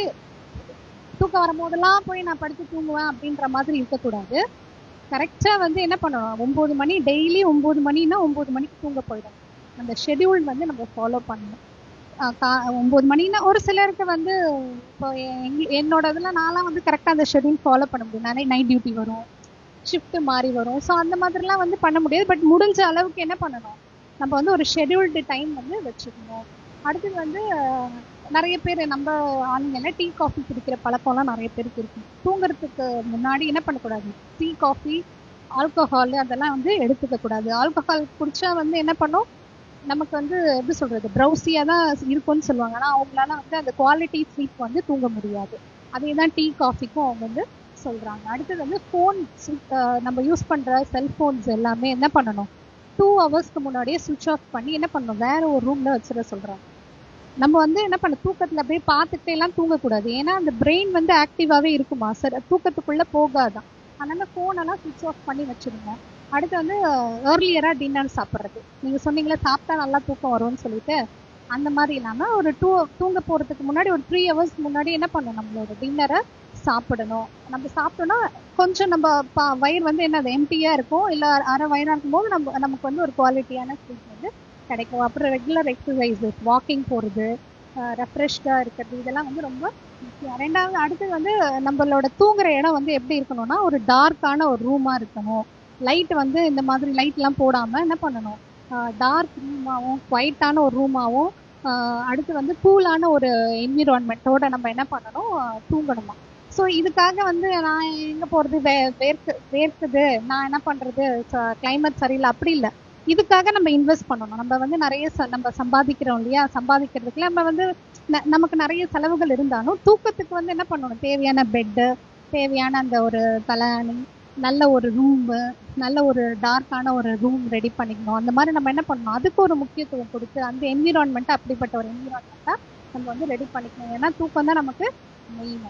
தூக்கம் வரும்போதெல்லாம் போய் நான் படிச்சு தூங்குவேன் அப்படின்ற மாதிரி இருக்கக்கூடாது. கரெக்டா வந்து என்ன பண்ணணும், 9 மணி, டெய்லி 9 மணின்னா 9 மணிக்கு தூங்க போயிடும். அந்த ஷெட்யூல் வந்து நம்ம ஃபாலோ பண்ணணும். 9 மணின்னா ஒரு சிலருக்கு வந்து இப்போ என்னோட இதில் நான்லாம் வந்து கரெக்டாக அந்த ஷெட்யூல் ஃபாலோ பண்ண முடியும். நிறைய நைட் டியூட்டி வரும், ஷிஃப்ட் மாறி வரும். ஸோ அந்த மாதிரிலாம் வந்து பண்ண முடியாது. பட் முடிஞ்ச அளவுக்கு என்ன பண்ணணும், நம்ம வந்து ஒரு ஷெட்யூல்டு டைம் வந்து வச்சுக்கணும். அடுத்தது வந்து நிறைய பேர் நம்ம ஆளுங்கள்ல டீ காஃபி குடிக்கிற பழக்கம்லாம் நிறைய பேருக்கு இருக்கு. தூங்குறதுக்கு முன்னாடி என்ன பண்ணக்கூடாது, டீ காஃபி, ஆல்கஹால் அதெல்லாம் வந்து எடுத்துக்க கூடாது. ஆல்கஹால் குடிச்சா வந்து என்ன பண்ணும், நமக்கு வந்து எப்படி சொல்றது, ப்ரௌசியா தான் இருக்கும்னு சொல்லுவாங்க. ஆனால் அவங்களால வந்து அந்த குவாலிட்டி ஸ்லீப் வந்து தூங்க முடியாது. அதே தான் டீ காஃபிக்கும் அவங்க வந்து சொல்றாங்க. அடுத்தது வந்து ஃபோன், நம்ம யூஸ் பண்ற செல்போன்ஸ் எல்லாமே என்ன பண்ணணும், 2 ஹவர்ஸ்க்கு முன்னாடியே சுவிட்ச் ஆஃப் பண்ணி என்ன பண்ணணும், வேற ஒரு ரூம்ல வச்சிட சொல்றாங்க. நம்ம வந்து என்ன பண்ண, தூக்கத்துல அப்படியே பார்த்துட்டே எல்லாம் தூங்கக்கூடாது. ஏன்னா அந்த பிரெயின் வந்து ஆக்டிவாவே இருக்குமா, சரி தூக்கத்துக்குள்ள போகாதான். அதனால போன் எல்லாம் சுவிட்ச் ஆஃப் பண்ணி வச்சிருங்க. அடுத்து வந்து ஏர்லியரா டின்னர் சாப்பிட்றது. நீங்க சொன்னீங்களா சாப்பிட்டா நல்லா தூக்கம் வரும்னு சொல்லிட்டு, அந்த மாதிரி இல்லாம ஒரு தூங்க போறதுக்கு முன்னாடி ஒரு 3 ஹவர்ஸ் முன்னாடி என்ன பண்ணணும், நம்மளோட டின்னரை சாப்பிடணும். நம்ம சாப்பிட்டோம்னா கொஞ்சம் நம்ம வயிறு வந்து என்னது எம்டியா இருக்கும், இல்ல அரை வயிறா இருக்கும் போது நமக்கு வந்து ஒரு குவாலிட்டியான ஸ்லீப் வந்து கிடைக்கும். அப்புறம் ரெகுலர் எக்ஸசைசஸ், வாக்கிங் போகிறது, ரெஃப்ரெஷ்டாக இருக்கிறது, இதெல்லாம் வந்து ரொம்ப முக்கியம். ரெண்டாவது அடுத்தது வந்து நம்மளோட தூங்குற இடம் வந்து எப்படி இருக்கணும்னா ஒரு டார்க்கான ஒரு ரூமாக இருக்கணும். லைட் வந்து இந்த மாதிரி லைட்லாம் போடாமல் என்ன பண்ணணும், டார்க் ரூமாகவும் குவைட்டான ஒரு ரூமாகவும் அடுத்து வந்து கூலான ஒரு என்விரான்மெண்ட்டோட நம்ம என்ன பண்ணணும், தூங்கணுமா. ஸோ இதுக்காக வந்து நான் எங்கே போகிறது, வேர்க்குது, நான் என்ன பண்ணுறது, கிளைமேட் சரியில்லை அப்படி இல்லை. இதுக்காக நம்ம இன்வெஸ்ட் பண்ணணும். நம்ம வந்து நிறைய நம்ம சம்பாதிக்கிறோம் இல்லையா, சம்பாதிக்கிறதுக்கு நம்ம வந்து நமக்கு நிறைய செலவுகள் இருந்தாலும் தூக்கத்துக்கு வந்து என்ன பண்ணணும், தேவையான பெட்டு, தேவையான அந்த ஒரு தலாணி, நல்ல ஒரு ரூமு, நல்ல ஒரு டார்க்கான ஒரு ரூம் ரெடி பண்ணிக்கணும். அந்த மாதிரி நம்ம என்ன பண்ணணும், அதுக்கு ஒரு முக்கியத்துவம் கொடுத்து அந்த என்விரான்மெண்ட்டை அப்படிப்பட்ட ஒரு என்விரான்மெண்ட்டாக நம்ம வந்து ரெடி பண்ணிக்கணும். ஏன்னா தூக்கம் தான் நமக்கு மெயின்.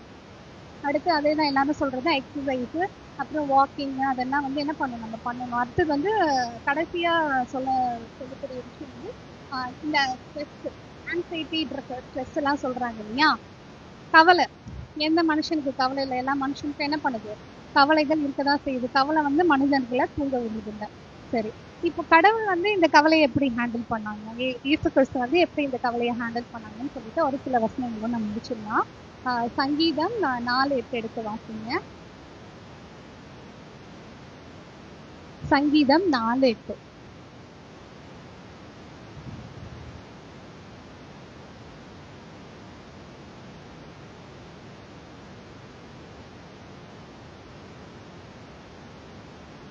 அடுத்து அதே தான் எல்லாரும் சொல்கிறது, எக்ஸசைஸு, அப்புறம் வாக்கிங்கு, அதெல்லாம் வந்து என்ன பண்ணணும், நம்ம பண்ணணும். அடுத்தது வந்து கடைசியாக சொல்லக்கூடிய விஷயம் வந்து இந்த ஸ்ட்ரெஸ், ஆன்சைட்டி, ஸ்ட்ரெஸ் எல்லாம் சொல்கிறாங்க இல்லையா, கவலை. எந்த மனுஷனுக்கு கவலை இல்லை, எல்லா மனுஷனுக்கும் என்ன பண்ணுது, கவலைகள் இருக்க தான் செய்யுது. கவலை வந்து மனிதர்களை தூங்க விடுறதில்லை. சரி, இப்போ கடவுள் வந்து இந்த கவலையை எப்படி ஹேண்டில் பண்ணாங்க, இயேசு கிறிஸ்து வந்து எப்படி இந்த கவலையை ஹேண்டில் பண்ணாங்கன்னு சொல்லிட்டு ஒரு சில வசனங்களும் நம்ம முடிச்சிடலாம். சங்கீதம் 4:8 எடுத்து வாசிங்க. சங்கீதம் 4:8.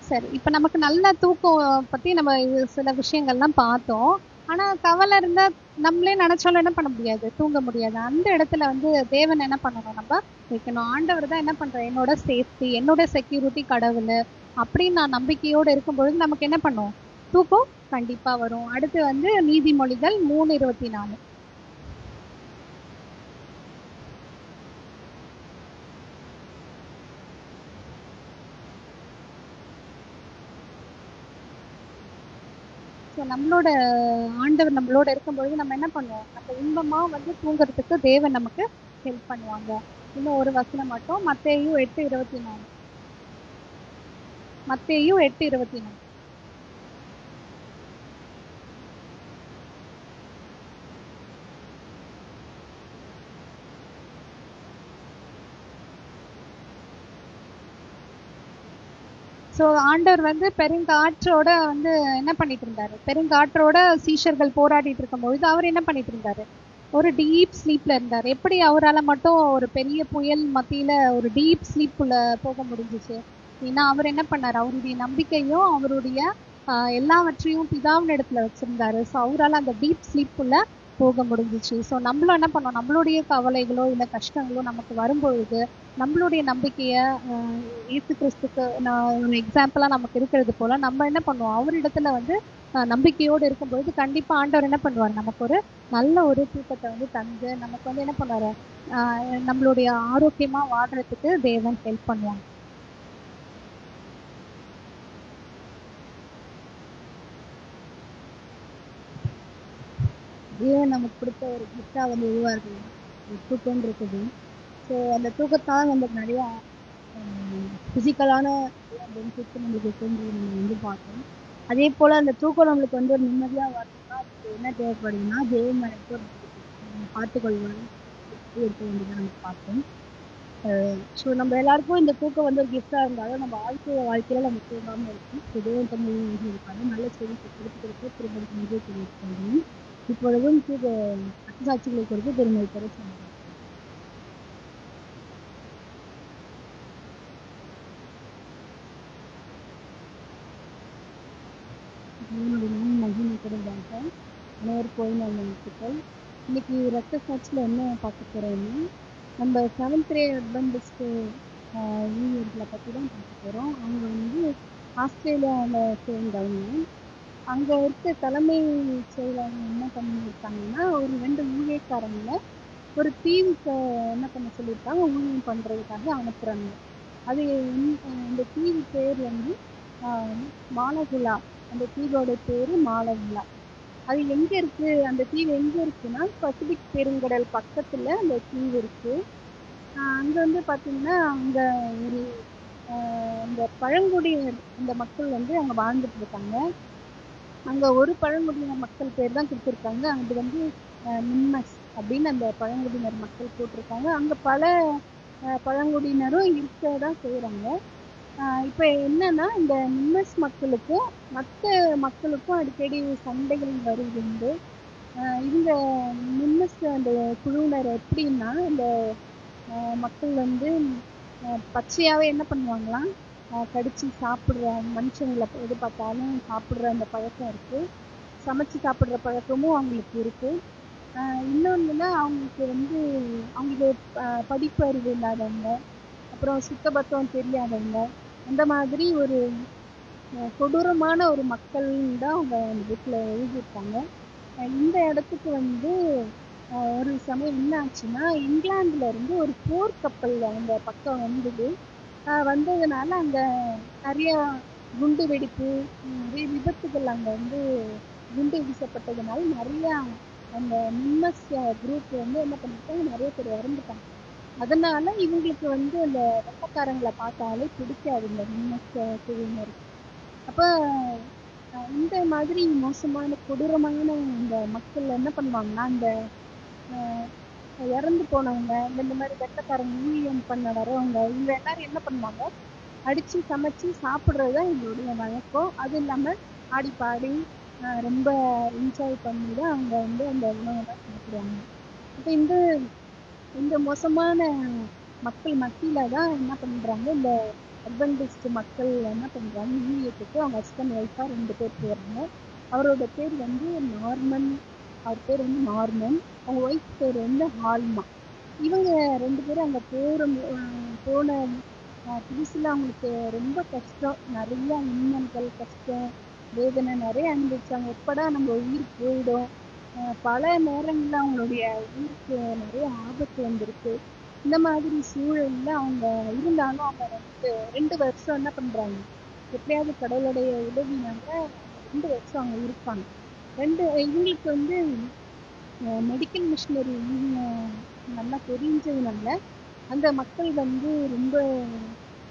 சரி, இப்போ நமக்கு நல்ல தூக்கம் பற்றி நம்ம சில விஷயங்கள்லாம் பார்த்தோம். ஆனால் கவலை இருந்தால் நம்மளே நினச்சாலும் என்ன பண்ண முடியாது, தூங்க முடியாது. அந்த இடத்துல வந்து தேவன் என்ன பண்ணணும், நம்ம வைக்கணும். ஆண்டவர் தான் என்ன பண்ணுற, என்னோட சேஃப்டி, என்னோட செக்யூரிட்டி கடவுள் அப்படின்னு நான் நம்பிக்கையோடு இருக்கும்பொழுது நமக்கு என்ன பண்ணும், தூக்கம் கண்டிப்பாக வரும். அடுத்து வந்து நீதிமொழிகள் 3:24. ஸோ நம்மளோட ஆண்டவர் நம்மளோட இருக்கும்பொழுது நம்ம என்ன பண்ணுவோம், நம்ம இன்பமாக வந்து தூங்குறதுக்கு தேவன் நமக்கு ஹெல்ப் பண்ணுவாங்க. இன்னும் ஒரு வசனம் மட்டும், மத்தேயு 8:24. மத்தேயு 8:24. ஸோ ஆண்டவர் வந்து பெருங்காற்றோட வந்து என்ன பண்ணிட்டு இருந்தாரு, பெருங்காற்றோட சீஷர்கள் போராடிட்டு இருக்கும்பொழுது அவர் என்ன பண்ணிட்டு இருந்தாரு, ஒரு டீப் ஸ்லீப்ல இருந்தார். எப்படி அவரால் மட்டும் ஒரு பெரிய புயல் மத்தியில ஒரு டீப் ஸ்லீப்புள்ள போக முடிஞ்சிச்சு? ஏன்னா அவர் என்ன பண்ணார், அவருடைய நம்பிக்கையும் அவருடைய எல்லாவற்றையும் பிதாவின் இடத்துல வச்சிருந்தாரு. ஸோ அவரால் அந்த டீப் ஸ்லீப்புள்ள போக முடிஞ்சிச்சு. ஸோ நம்மளும் என்ன பண்ணோம், நம்மளுடைய கவலைகளோ இல்லை கஷ்டங்களோ நமக்கு வரும்பொழுது நம்மளுடைய நம்பிக்கையை இயேசு கிறிஸ்துக்கு ஒரு எக்ஸாம்பிளாக நமக்கு இருக்கிறது போல நம்ம என்ன பண்ணுவோம், அவரிடத்துல வந்து நம்பிக்கையோடு இருக்கும்பொழுது கண்டிப்பாக ஆண்டவர் என்ன பண்ணுவார், நமக்கு ஒரு நல்ல ஒரு தூக்கத்தை வந்து தந்து நமக்கு வந்து என்ன பண்ணுவார், நம்மளுடைய ஆரோக்கியமாக வாழ்றதுக்கு தேவன் ஹெல்ப் பண்ணுவாங்க. தேவன் நமக்கு கொடுத்த ஒரு கிஃப்டாக வந்து இதுவாக இருக்குது, தூக்கம் இருக்குது. ஸோ அந்த தூக்கத்தால் நம்மளுக்கு நிறையா ஃபிசிக்கலான பெனிஃபிட்ஸ் நம்மளுக்கு இருக்குன்றது நம்ம வந்து பார்த்தோம். அதே போல் அந்த தூக்கம் நம்மளுக்கு வந்து ஒரு நிம்மதியாக வரணும்னா அதுக்கு என்ன தேவைப்படுதுன்னா தேவன் மேலே பார்த்துக்கொள்வார் இருக்க வேண்டியதை நம்ம பார்த்தோம். ஸோ நம்ம எல்லாருக்கும் இந்த தூக்கம் வந்து ஒரு கிஃப்டாக இருந்தாலும் நம்ம வாழ்க்கையில் நம்ம தூங்காமல் இருக்கும். ஸோ தேவன் தமிழ் இருக்காங்க நல்ல செய்தி கொடுத்து திரும்ப நிஜ தெரிவிக்கிறோம். இப்பொழுதும் சாட்சிகளை கொடுத்து பெருமை பெற சொன்னாங்க. மகிழ்ச்சியாக அனைவருக்கும் வாழ்த்துக்கள். இன்னைக்கு ரத்த சாட்சியில் என்ன பார்க்க போகிறோம்னா நம்ம 7th grade அட்வென்டிஸ்ட் யூனியர்களை பற்றி தான் பார்க்க போகிறோம். அவங்க வந்து ஆஸ்திரேலியாவில் சேர்ந்தவங்க. அங்கே இருக்க தலைமை செயலாளர் என்ன பண்ணியிருக்காங்கன்னா ஒரு 2 ஊழியக்காரங்களை ஒரு தீவுக்கு என்ன பண்ண சொல்லியிருக்காங்க, ஊழியம் பண்ணுறதுக்காக அனுப்புகிறாங்க. அது இந்த தீவு பேர் வந்து மாலகுலா. அந்த தீவோட பேர் மாலகுலா. அது எங்கே இருக்குது, அந்த தீவு எங்கே இருக்குன்னா பசிபிக் பெருங்கடல் பக்கத்தில் அந்த தீவு இருக்குது. அங்கே வந்து பார்த்திங்கன்னா அங்கே ஒரு இந்த பழங்குடி இந்த மக்கள் வந்து அங்கே வாழ்ந்துட்டு இருக்காங்க. அங்க ஒரு பழங்குடியினர் மக்கள் பேர் தான் கொடுத்துருக்காங்க. அது வந்து நிம்மஸ் அப்படின்னு அந்த பழங்குடியினர் மக்கள் போட்டிருக்காங்க. அங்க பல பழங்குடியினரும் இருக்க தான் செய்கிறாங்க. இப்ப என்னன்னா இந்த நிம்மஸ் மக்களுக்கும் மற்ற மக்களுக்கும் அடிக்கடி சண்டைகள் வருதுண்டு. இவங்க நிம்மஸ் அந்த குழுவினர் எப்படின்னா இந்த மக்கள் வந்து பச்சையாவே என்ன பண்ணுவாங்களாம், கடிச்சு சாப்பிடுற மனுஷங்களை எது பார்த்தாலும் சாப்பிடுற அந்த பழக்கம் இருக்கு. சமைச்சு சாப்பிடுற பழக்கமும் அவங்களுக்கு இருக்கு. இன்னொன்னுன்னா அவங்களுக்கு வந்து அவங்களுக்கு படிப்பறிவு இல்லாதவங்க, அப்புறம் சுத்தபத்தம் தெரியாதவங்க, அந்த மாதிரி ஒரு கொடூரமான ஒரு மக்கள் தான் அவங்க அந்த புக்கில் எழுதியிருக்காங்க. இந்த இடத்துக்கு வந்து ஒரு சமயம் என்ன ஆச்சுன்னா, இங்கிலாந்துல இருந்து ஒரு போர்க்கப்பல் அந்த பக்கம் வந்ததுனால அங்க நிறைய குண்டு வெடிப்பு, நிறைய விபத்துகள் அங்க வந்து குண்டு வீசப்பட்டதுனால நிறைய அந்த நிம்மஸ் குரூப் வந்து என்ன பண்ணிட்டாங்க, நிறைய பேர் இறந்துட்டாங்க. அதனால இவங்களுக்கு வந்து அந்த வெள்ளக்காரங்களை பார்த்தாலே பிடிக்காது இந்த நிம்மஸ் குழுவினருக்கு. அப்ப இந்த மாதிரி மோசமான கொடூரமான இந்த மக்கள் என்ன பண்ணுவாங்கன்னா, அந்த இறந்து போனவங்க, இந்த மாதிரி வெள்ளக்காரங்க ஊழியம் பண்ண வரவங்க, இவங்க எல்லாரும் என்ன பண்ணுவாங்க, அடிச்சு சமைச்சு சாப்பிட்றது தான் எங்களுடைய வழக்கம். அது இல்லாமல் ஆடி பாடி ரொம்ப என்ஜாய் பண்ணி தான் அவங்க வந்து அந்த உணவெல்லாம் சாப்பிடுவாங்க. இப்போ இந்த இந்த மோசமான மக்கள் மத்தியில தான் என்ன பண்றாங்க, இந்த அட்வென்டிஸ்ட் மக்கள் என்ன பண்றாங்க, ஊழியத்துக்கு அவங்க ஹஸ்பண்ட் ஒய்ஃபா 2 பேர் போறாங்க. அவரோட பேர் வந்து நார்மன், அவர் பேர் வந்து நார்மன், அவங்க ஒய்ஃப் பேர் வந்து ஹால்மா. இவங்க 2 பேரும் அங்க போன புதுசுல அவங்களுக்கு ரொம்ப கஷ்டம், நிறைய இன்னல்கள், கஷ்டம், வேதனை நிறைய அனுபவிச்சாங்க. எப்படா நம்ம உயிர் போயிடும், பல நேரங்கள்ல அவங்களுடைய உயிருக்கு நிறைய ஆபத்து வந்திருக்கு. இந்த மாதிரி சூழல்ல அவங்க இருந்தாலும் அவங்க 2 வருஷம் என்ன பண்றாங்க, எப்படியாவது கடவுளுடைய உதவினால 2 வருஷம் அவங்க இருப்பாங்க. இவங்களுக்கு வந்து மெடிக்கல் மிஷினரி நல்லா தெரிஞ்சதுனால அந்த மக்கள் வந்து ரொம்ப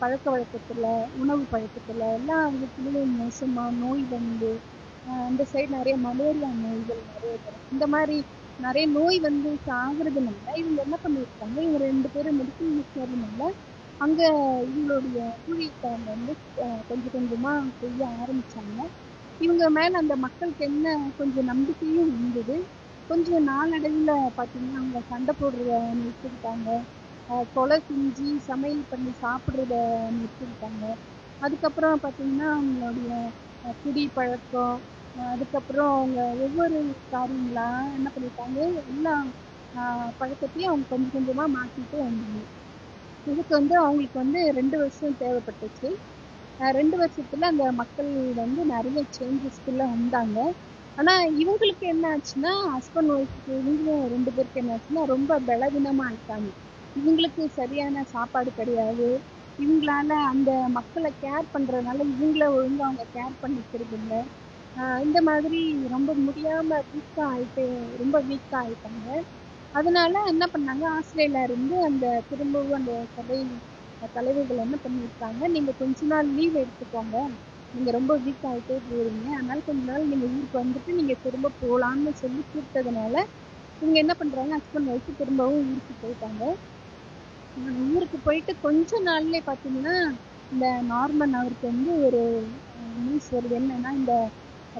பழக்க வழக்கத்துல, உணவு பழக்கத்துல எல்லா விதத்துலயும் மோசமா நோய் வந்து அந்த சைடு நிறைய மலேரியா நோய்கள் நிறைய வரும். இந்த மாதிரி நிறைய நோய் வந்து சாகுறதுனால இவங்க என்ன பண்ணியிருக்காங்க, இவங்க 2 பேரும் மெடிக்கல் மிஷினரினால அங்க இவங்களுடைய ஊழியத்தை வந்து கொஞ்சம் கொஞ்சமா செய்ய ஆரம்பிச்சாங்க. இவங்க மேல அந்த மக்களுக்கு என்ன கொஞ்சம் நம்பிக்கையும் இருந்தது. கொஞ்சம் நாளடைவில் பார்த்தீங்கன்னா அவங்க சண்டை போடுறத நிறுத்திக்கிட்டாங்க, கொலை செஞ்சு சமையல் பண்ணி சாப்பிட்றத நிறுத்திக்கிட்டாங்க. அதுக்கப்புறம் பார்த்தீங்கன்னா அவங்களுடைய குடி பழக்கம், அதுக்கப்புறம் அவங்க ஒவ்வொரு காரியங்களா என்ன பண்ணிட்டாங்க, எல்லா பழக்கத்தையும் அவங்க கொஞ்சம் கொஞ்சமாக மாற்றிட்டு வந்தாங்க. இதுக்கு வந்து அவங்களுக்கு வந்து 2 வருஷம் தேவைப்பட்டுச்சு. 2 வருஷத்துல அந்த மக்கள் வந்து நிறைய சேஞ்சஸ்க்குள்ள வந்தாங்க. ஆனா இவங்களுக்கு என்ன ஆச்சுன்னா, ஹஸ்பண்ட் ஒய்ஃப்க்கு இவங்க 2 பேருக்கு என்ன ஆச்சுன்னா ரொம்ப பலவீனமா ஆயிட்டாங்க. இவங்களுக்கு சரியான சாப்பாடு கிடையாது. இவங்களால அந்த மக்களை கேர் பண்றதுனால இவங்கள ஒழுங்கா அவங்க கேர் பண்ணிக்கிறது இல்லை. இந்த மாதிரி ரொம்ப முடியாம ரொம்ப வீக்கா ஆயிட்டாங்க. அதனால என்ன பண்ணாங்க, ஆஸ்திரேலியா இருந்து அந்த திரும்பவும் அந்த சபை தலைவர்கள் என்ன பண்ணியிருக்காங்க, நீங்க கொஞ்ச நாள் லீவ் எடுத்துக்கோங்க, நீங்க ரொம்ப வீக் ஆகிட்டே போறீங்க, அதனால கொஞ்ச நாள் நீங்க ஊருக்கு வந்துட்டு நீங்க திரும்ப போகலான்னு சொல்லி கூப்பிட்டதுனால இவங்க என்ன பண்றாங்க, ஹஸ்பண்ட் ஒய்ஃப் திரும்பவும் ஊருக்கு போயிட்டாங்க. ஊருக்கு போயிட்டு கொஞ்ச நாள்லயே பார்த்தீங்கன்னா இந்த நார்மன் அவருக்கு வந்து ஒரு நியூஸ் வருது. என்னன்னா, இந்த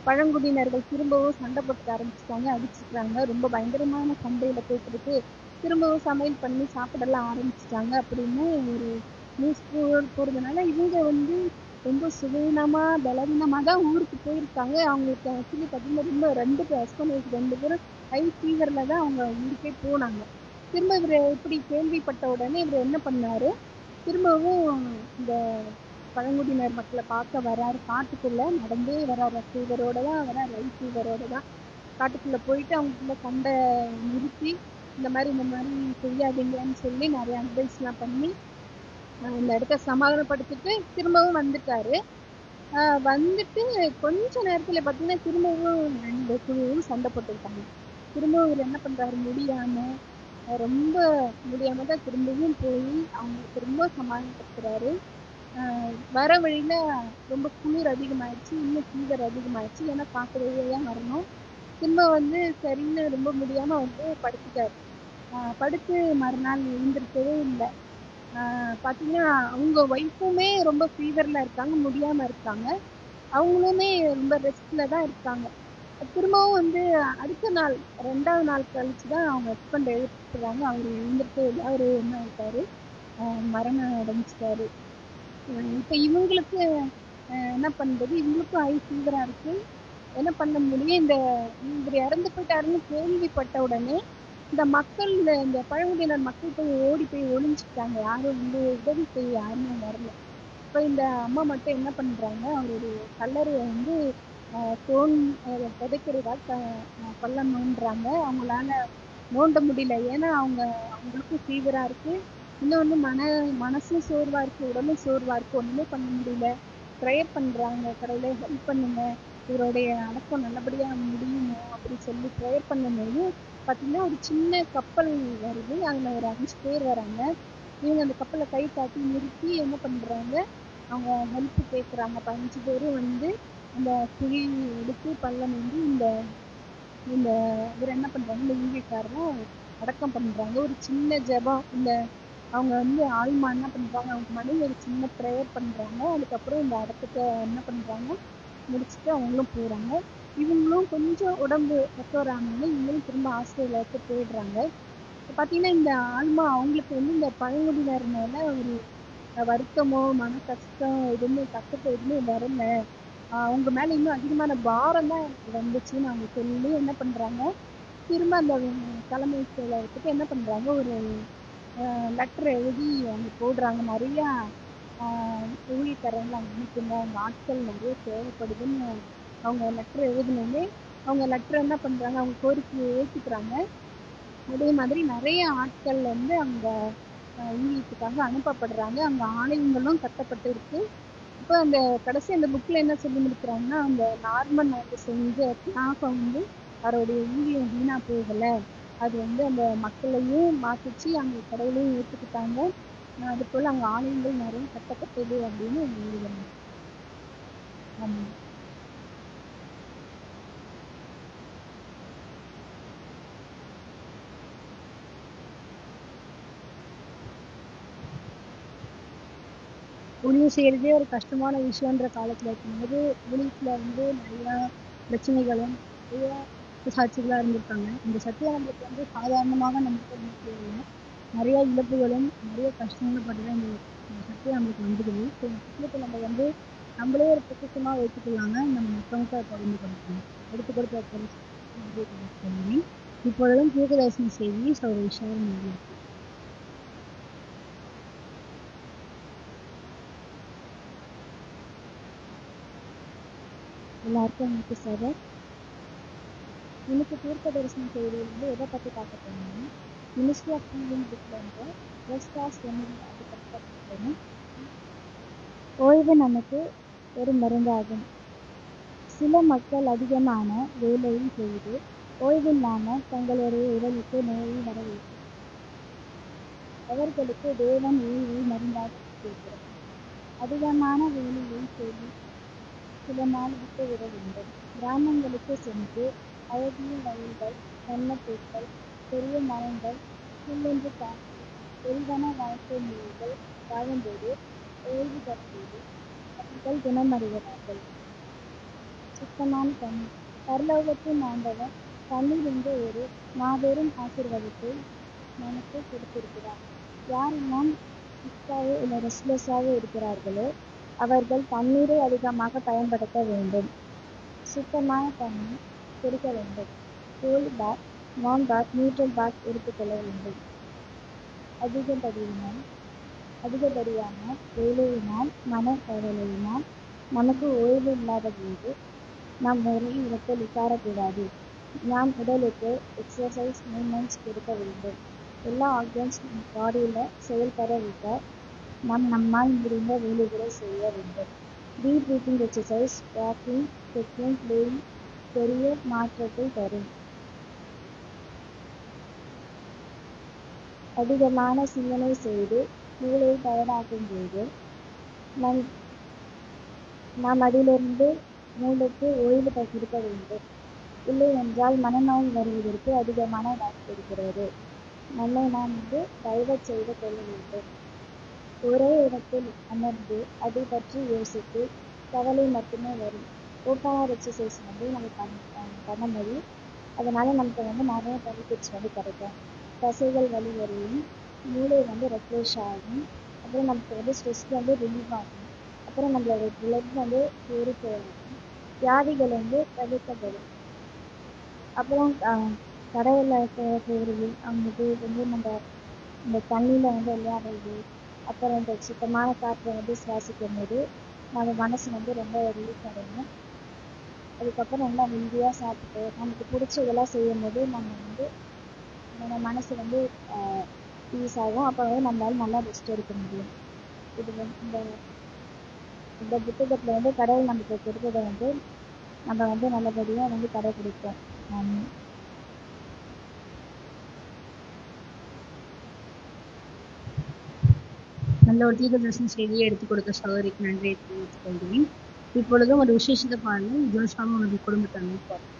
பழங்குடியினர்கள் திரும்பவும் சண்டை போட்டு ஆரம்பிச்சிட்டாங்க, அடிச்சுக்கிறாங்க, ரொம்ப பயங்கரமான சண்டையில போயிட்டு திரும்பவும் சமையல் பண்ணி சாப்பிடலாம் ஆரம்பிச்சிட்டாங்க அப்படின்னு ஒரு நியூஸ் போறதுனால இவங்க வந்து ரொம்ப சுகவீனமா பலவீனமா தான் ஊருக்கு போயிருக்காங்க. அவங்களுக்கு ஆக்சுவலி பார்த்தீங்கன்னா ரொம்ப 2 ஹஸ்பண்ட் 2 பேரும் ஹை ஃபீவர்ல தான் அவங்க ஊருக்கே போனாங்க. திரும்ப இவர் இப்படி கேள்விப்பட்ட உடனே இவர் என்ன பண்ணாரு, திரும்பவும் இந்த பழங்குடியினர் மக்களை பார்க்க வராரு. காட்டுக்குள்ள நடந்தே வராரு, ஃபீவரோட தான் வராரு, ஹை ஃபீவரோட தான் காட்டுக்குள்ள போயிட்டு அவங்களுக்குள்ள சண்டை நிறுத்தி இந்த மாதிரி செய்யாதீங்கன்னு சொல்லி நிறைய அட்வைஸ்லாம் பண்ணி இந்த இடத்த சமாதானப்படுத்திட்டு திரும்பவும் வந்துட்டாரு. வந்துட்டு கொஞ்ச நேரத்துல பார்த்தீங்கன்னா திரும்பவும் 2 குழுவும் சண்டை போட்டுக்கிட்டாங்க. திரும்பவும் இவர் என்ன பண்றாரு, ரொம்ப முடியாம தான் திரும்பவும் போய் அவங்க திரும்ப சமாதானப்படுத்துறாரு. வர வழியில ரொம்ப குளிர் அதிகமாயிடுச்சு, இன்னும் ஃபீவர் அதிகமாயிடுச்சு. ஏன்னா காட்டு வழியா தான் வரணும். திரும்ப வந்து சரின்னு ரொம்ப முடியாம வந்து படுத்துட்டாரு. படுத்து மறுநாள் எழுந்திருக்கவே இல்ல. பார்த்தீங்கன்னா, அவங்க ஒய்ஃபுமே ரொம்ப ஃபீவர்ல இருக்காங்க, முடியாம இருக்காங்க. அவங்களுமே ரொம்ப ரெஸ்ட்ல தான் இருக்காங்க. திரும்பவும் வந்து அடுத்த நாள் 2வது நாள் கழிச்சு தான் அவங்க ஹஸ்பண்ட் எழுப்புறாங்க. அவரு எழுந்திருக்கவே இல்ல. அவரு என்ன ஆயிட்டாரு, மரணம் அடைஞ்சுட்டாரு. இப்ப இவங்களுக்கு என்ன பண்றது? இவங்களுக்கும் ஹை ஃபீவரா இருக்கு. என்ன பண்ண முடியும்? இவரு இறந்து போயிட்டாருன்னு கேள்விப்பட்ட உடனே, இந்த பழங்குடியினர் மக்கள் போய் ஓடி போய் ஒளிஞ்சுக்கிட்டாங்க. யாரும் வந்து உதவி செய்ய யாருமே வரல. அப்ப இந்த அம்மா மட்டும் என்ன பண்றாங்க, அவருடைய கல்லறைய வந்து தோண் புதைக்கிறதா பள்ளம் நோண்டுறாங்க. அவங்களால நோண்ட முடியல. ஏன்னா அவங்களுக்கும் ஃபீவரா இருக்கு. இன்னொன்னு மனசும் சோர்வா இருக்கு, உடலும் சோர்வா இருக்கு. ஒண்ணுமே பண்ண முடியல. ப்ரேயர் பண்றாங்க. கடவுளே ஹெல்ப் பண்ணுங்க. இவருடைய அடக்கம் நல்லபடியா முடியணும் அப்படின்னு சொல்லி ப்ரேயர் பண்ணும்போது பார்த்தீங்கன்னா, ஒரு சின்ன கப்பல் வருது. அதுல ஒரு 5 பேர் வராங்க. இவங்க அந்த கப்பல கை காட்டி நிறுத்தி என்ன பண்றாங்க, அவங்க ஹெல்ப் கேட்குறாங்க. அப்ப 5 பேரும் வந்து அந்த குழி எடுத்து பள்ளம் வந்து இந்த இந்த இவரு என்ன பண்றாங்க, இந்த ஊழியக்காரரும் அடக்கம் பண்றாங்க. ஒரு சின்ன ஜெபம் அவங்க வந்து ஆள்மா என்ன பண்றாங்க, அவங்க மனைவி ஒரு சின்ன ப்ரேயர் பண்றாங்க. அதுக்கப்புறம் இந்த அடக்கத்த என்ன பண்றாங்க, முடிச்சுட்டு அவங்களும் போறாங்க. இவங்களும் கொஞ்சம் உடம்பு ரெக்கவர் ஆனோனே இவங்களும் திரும்ப ஆஸ்திரேலியாவுக்கு போயிடுறாங்க. இப்ப பார்த்தீங்கன்னா, இந்த ஆல்மா அவங்களுக்கு வந்து இந்த பழங்குடியினர் மேல ஒரு வருத்தமோ, மன கஷ்டம் எதுவுமே கஷ்டத்த எதுவுமே வரல. அவங்க மேல இன்னும் அதிகமான பாரம் தான் எனக்கு வந்துச்சுன்னு அவங்க சொல்லி என்ன பண்றாங்க, திரும்ப அந்த தலைமை செயலகத்துக்கு என்ன பண்றாங்க, ஒரு லெட்டர் எழுதி அவங்க போடுறாங்க. நெறையா ஊழியக்காரங்கள அங்க அனுப்புங்க. அங்க ஆட்கள் நெறைய தேவைப்படுதுன்னு அவங்க லெட்டர் எழுதினோனே, அவங்க லெட்டர் என்ன பண்றாங்க, அவங்க கோரிக்கைய ஏத்துக்கிறாங்க. அதே மாதிரி நெறைய ஆட்கள் வந்து அங்க ஊழியத்துக்காக அனுப்பப்படுறாங்க. அங்க ஆலயங்களும் கட்டப்பட்டு இருக்கு. இப்ப கடைசி அந்த புக்ல என்ன சொல்லி முடிக்கிறாங்கன்னா, அந்த நார்மன் வந்து செஞ்ச தியாகம் வந்து அவருடைய ஊழியம் வீணா போகல. அது வந்து அந்த மக்களையும் மாத்துச்சு, அங்க கடவுளையும் ஏத்துக்கிட்டாங்க. அதுபோல அங்க ஆலயங்கள் நெறைய கட்டப்பட்டது அப்படின்னு எழுதுறாங்க. ஆமா. ஊழியம் செய்யறதே ஒரு கஷ்டமான விஷயம்ன்ற காலத்துல இருக்கும்போது, ஊழியத்துல வந்து நிறையா பிரச்சனைகளும், நிறைய சாட்சிகளா இருந்திருக்காங்க. இந்த சத்தியம் நம்மளுக்கு வந்து சாதாரணமாக நம்மளுக்கு வந்து தேவையில்லை. நிறைய இழப்புகளும், நிறைய கஷ்டங்களும் பட்டு தான் இந்த சத்தியம் நம்மளுக்கு வந்துடுது. ஸோ இந்த சத்தியத்தை நம்ம வந்து நம்மளே ஒரு பொக்கிஷமா வைத்துக்கொள்ளாம நம்ம மற்றவங்களுக்கு அதை பகிர்ந்து கொடுக்கணும். எடுத்து கொடுத்த நன்றி. இப்பொழுதும் தீர்க்கதரிசன செய்தி சகோதரி ஷாரோன் அவர்களுக்கு. எல்லாருக்கும் எனக்கு சார். இன்னைக்கு தீர்க்க தரிசனம் செய்தியில் வந்து எதை பற்றி பார்க்க போனோம்னா, மினிஸ்ட்ரி ஆஃப் ஹீலிங் புக்ல இருந்து ரெஸ்டாஸ் ரெமெடி அதை பற்றி பார்க்க போறோம். ஓய்வு நமக்கு ஒரு மருந்தாகும். சில மக்கள் அதிகமான வேலையை செய்து ஓய்வில்லாமல் தங்களுடைய உடலுக்கு நோயை வரவேற்கும். அவர்களுக்கு தேவன் ஓய்வை மருந்தாக கொடுக்கிறார். அதிகமான வேலையை செய்து சில நாள் விட்டு விட வேண்டும். கிராமங்களுக்கு சென்று அழகிய வயல்கள், வண்ணப்பூக்கள், பெரிய மரங்கள், புல்லென்று காற்று, எளிதான வாழ்க்கை முறைகள் வாழும்போது ஓய்வு தரும்போது அவர்கள் குணமடைகிறார்கள். சுத்தமான தண்ணீர். பரலோகத்தின் ஆண்டவர் தண்ணீர் என்ற ஒரு மாபெரும் ஆசீர்வாதத்தை நமக்கு கொடுத்திருக்கிறார். யாரெல்லாம் சிக்காக இல்லை ரெஸ்ட்லெஸ்ஸாக இருக்கிறார்களோ அவர்கள் தண்ணீரை அதிகமாக பயன்படுத்த வேண்டும். சுத்தமான தண்ணீர் குடிக்க வேண்டும். கோல்ட் பாத், வார்ம் பாத், நியூட்ரல் பாத் எடுத்துக்கொள்ள வேண்டும். அதிகப்படியான வேலையினால் மனக்கவலையினால் நமக்கு ஓய்வு இல்லாத போது நாம் ஒரே இடத்தில் உட்காரக்கூடாது. நாம் உடலுக்கு எக்ஸசைஸ் மூமெண்ட்ஸ் கொடுக்க வேண்டும். எல்லா ஆர்கன்ஸ் பாடியில் செயல்பட விட்ட நம்மால் முடிந்த வேலைகளை செய்ய வேண்டும். Deep breathing exercise, walking, stretching, playing பெரிய மாற்றத்தை தரும். அதிகமான சிந்தனை செய்து மூளையை டயர்டாக்கும் போது நம் நாம் அதிலிருந்து மூளைக்கு ஓய்வு கொடுக்க வேண்டும். இல்லை என்றால் மனநோய் வருவதற்கு அதிகமான வாய்ப்பு இருக்கிறது. நம்மை நாம் டைவர்ட் செய்து கொள்ள வேண்டும். ஒரே இடத்தில் அமர்ந்து அதை பற்றி யோசித்து கவலை மட்டுமே வரும். ஓப்பனாக எக்ஸசைஸ் நம்ம பண்ணும்போது அதனால நமக்கு நிறைய பெனிஃபிட்ஸ் கிடைக்கும். தசைகள் வலி வரையும், மூளை ரெஃப்ரெஷ் ஆகும். அப்புறம் நமக்கு ஸ்ட்ரெஸ் ரிலீவ் ஆகும். அப்புறம் நம்மளோட பிளட் பியூரிஃபை ஆகும். வியாதிகள் தவிர்க்கப்படும். அப்புறம் கடவுளில் போகிறது அவங்களுக்கு நம்ம இந்த தண்ணியில் விளையாடுறது, அப்புறம் இந்த சுத்தமான காற்றை சுவாசிக்கும் போது நம்ம மனசு ரொம்ப ரிலீஃப் அடையும். அதுக்கப்புறம் நல்லா ஹெல்தியாக சாப்பிட்டு நமக்கு பிடிச்சதெல்லாம் செய்யும் போது நம்ம மனசு பீஸ் ஆகும். அப்போ நம்மளால நல்லா ரெஸ்ட் எடுக்க முடியும். இது இந்த புத்தகத்தில் கடவுள் நமக்கு கொடுத்ததை நம்ம நல்லபடியாக கடைபிடிப்போம். நல்ல ஒரு தீர்க்கதரிசன செய்தியை எடுத்துக் கொடுத்த சகோதரிக்கு நன்றியை தெரிவித்துக் கொள்கிறேன். இப்பொழுதும் ஒரு விசேஷத்தை பாருங்கள். ஜோஸ்வாமி உங்களுடைய குடும்பத்தை பார்ப்போம்.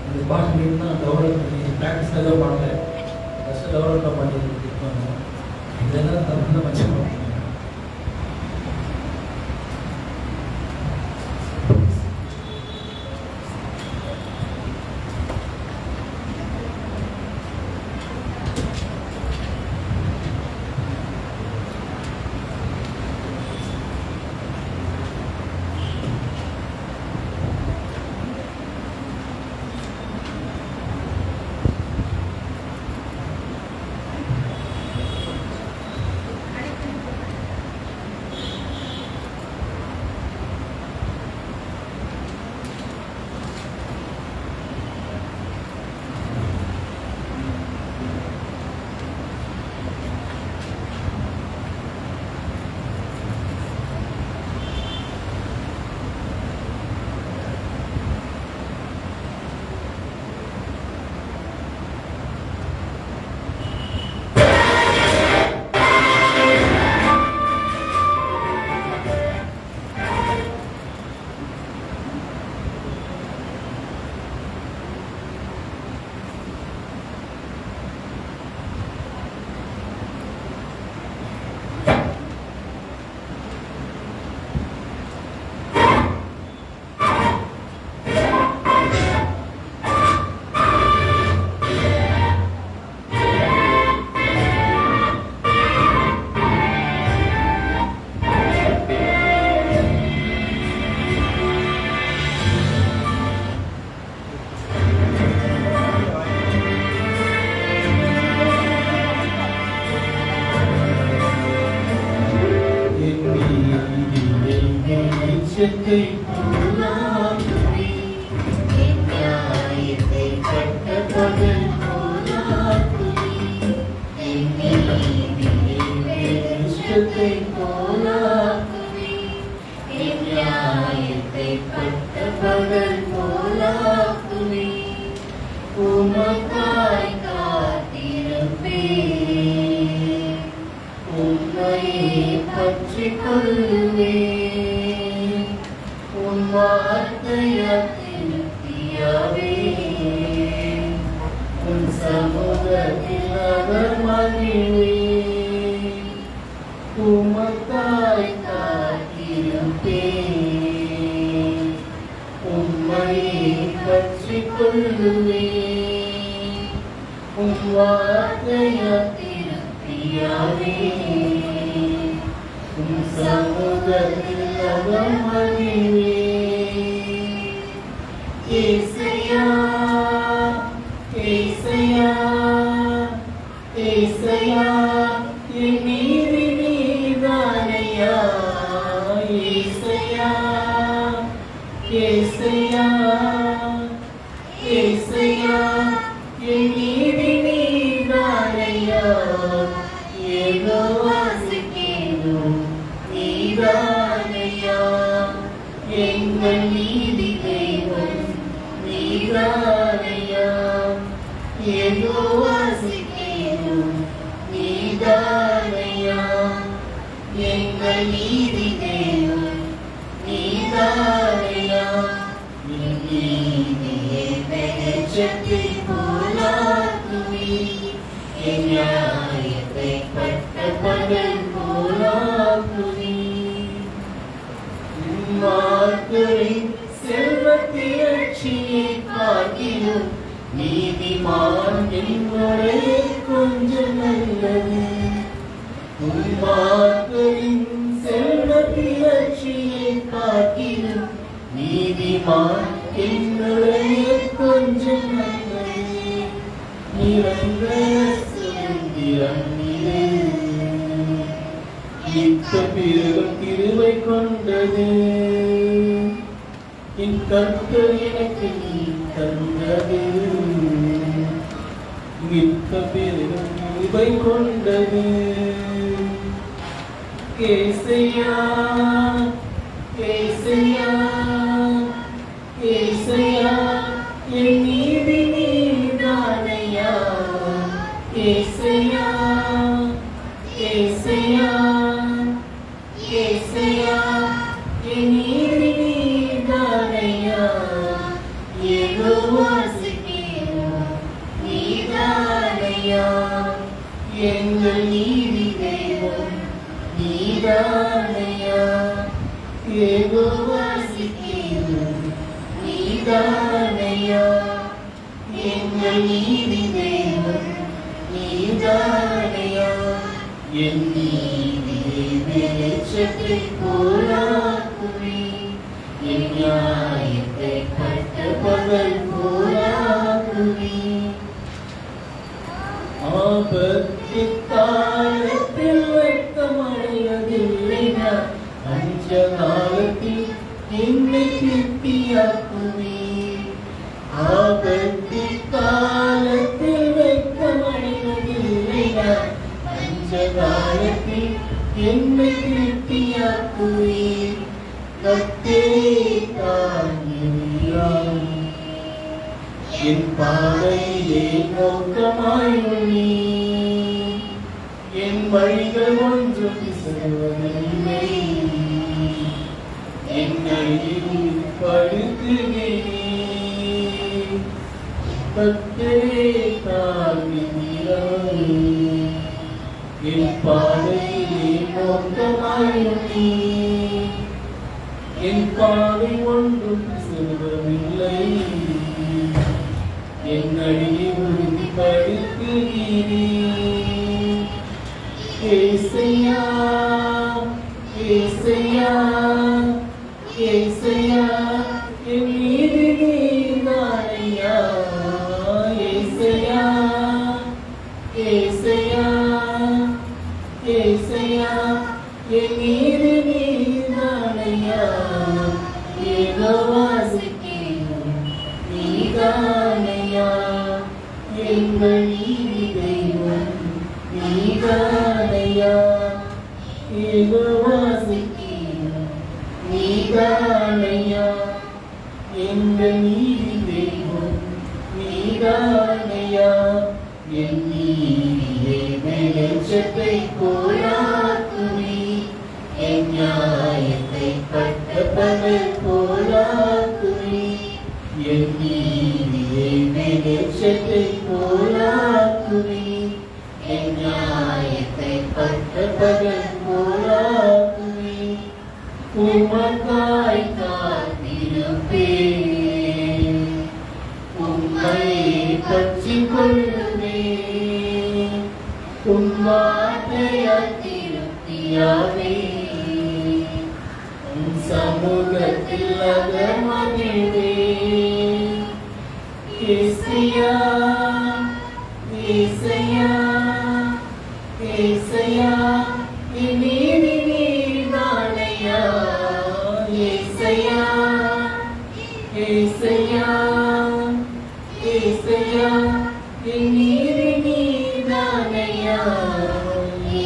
அந்த பாட்டு தான் டெவலப் பண்ணி ப்ராக்டிஸ் எல்லாம் பண்ணல. ஃபஸ்ட்டு டெவலப் பண்ணி இருக்கணும். இதெல்லாம் தப்பு மச்சம் பண்ணுறேன். ஏசையா என் நீதி நீதானையா ஏசையா ஏசையா ஏசையா என் நீதி நீதானையா யெகோவா சிக்கேனு நீதானையா எங்கள் நீதி தெய்வம் நீதானையா யெகோவா சிக்கேனு நீதானையா எங்கள் நீதி தெய்வம் நீதானையா என் நீதியை வெளிச்சத்தில் போலாக்குவி என் நியாயத்தை பட்ட பகல் போலாக்குவி மார்களின் செல்வத்திரட்சியை பார்க்கிலும் நீதிமான் என்னுடைய கொஞ்சம் நல்லது மார்களின் செல்வத்திரட்சியை பார்க்கிலும் நீதிமான் என்னுடைய கொஞ்சம் நல்லது நிரந்தர சுதந்திரம் இது நித்த பிறகும் கிருபை கொண்டது என் கர்த்தர் எனக்கு நீ தந்தது நித்த பிறகும் கிருபை கொண்டது ஏசையா ஏசையா ஏசையா என் நீதி நீதானையா ஏசையா ஏசையா ஏசையா என் நீதி நீதானையா யெகோவா சிக்கேனு நீதானையா எங்கள் நீதி தெய்வம் நீதானையா யெகோவா சிக்கேனு நீதானையா எங்கள் நீதி தெய்வம் நீதானையா என் நீதியை வெளிச்சத்தில் போலாக்குவி என் நியாயத்தை பட்ட பகல் போலாக்குவி ஆபத்து காலத்தில் வெட்கமடைவதில்லை நான் அஞ்ச காலத்தில் என்னை திருப்தியாக்குவி ஆபத்து காலத்தில் வெட்கமடைவதில்லை நான் அஞ்ச காலத்தில் என்னை திருப்தியாக்குவி கர்த்தரே தாங்கினார் என் பாதையிலே நோக்கமாயுள்ளி என் வழிகள் ஒன்றும் செல்வதில்லை என்னை படுத்துகிறேன் கர்த்தரே தாங்கினார் என் பாதையிலே நோக்கமாயுள்ளி என் பாதை ஒன்றும் செல்வதில்லை என் அடியை உறுதிப்படுத்துகிறேன் ஏசையா ஏசையா ஏசையா என் நீதி நீதானையா ஏசையா ஏசையா ஏசையா என் நீதி நீதானையா யெகோவா சிக்கேனு நீதானையா எங்கள் நீதி தெய்வம் நீதானையா யெகோவா சிக்கேனு நீதானையா எங்கள் நீதி தெய்வம் நீதானையா என் நீதியை வெளிச்சத்தை போலாக்குவி என் நியாயத்தை பட்ட பகல் போலாக்குவி என் நீதியை வெளிச்சத்தை போலாக்குவி என் நியாயத்தை பட்ட பகல் போலாக்குவி உமக்காய் காத்திருப்பேன் உம்மை பற்றிக் கொள்ளுவேன் உம் வார்த்தையால் திருப்தியாவே உம் சமூகத்தில் அகமகிழ்வேன் ஏசையா ஏசையா ஏசையா என் நீதி நீர்தானையா ஏசையா ஏசையா ஏசையா என் நீதி நீர்தானையா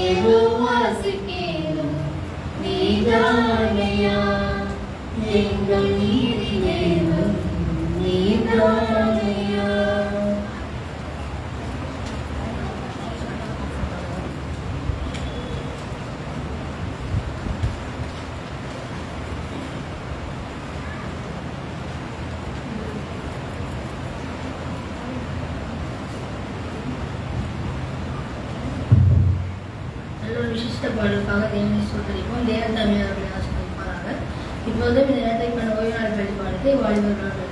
ஏதோ வாசிக்கேனும் நீதானையா எங்கள் நீதி வேணும் நீதானையா. நல்ல ஒரு விசிஷ்ட பாடலுக்காக தேவனை சொல்லியிருப்போம். தேவன் தமிழ் அவர்களை ஆசிரியப்பாராக. இப்போது இந்த நேரத்தை ஓய்வு நாள் வெளிப்பாடுக்கு வாலிபர்கள்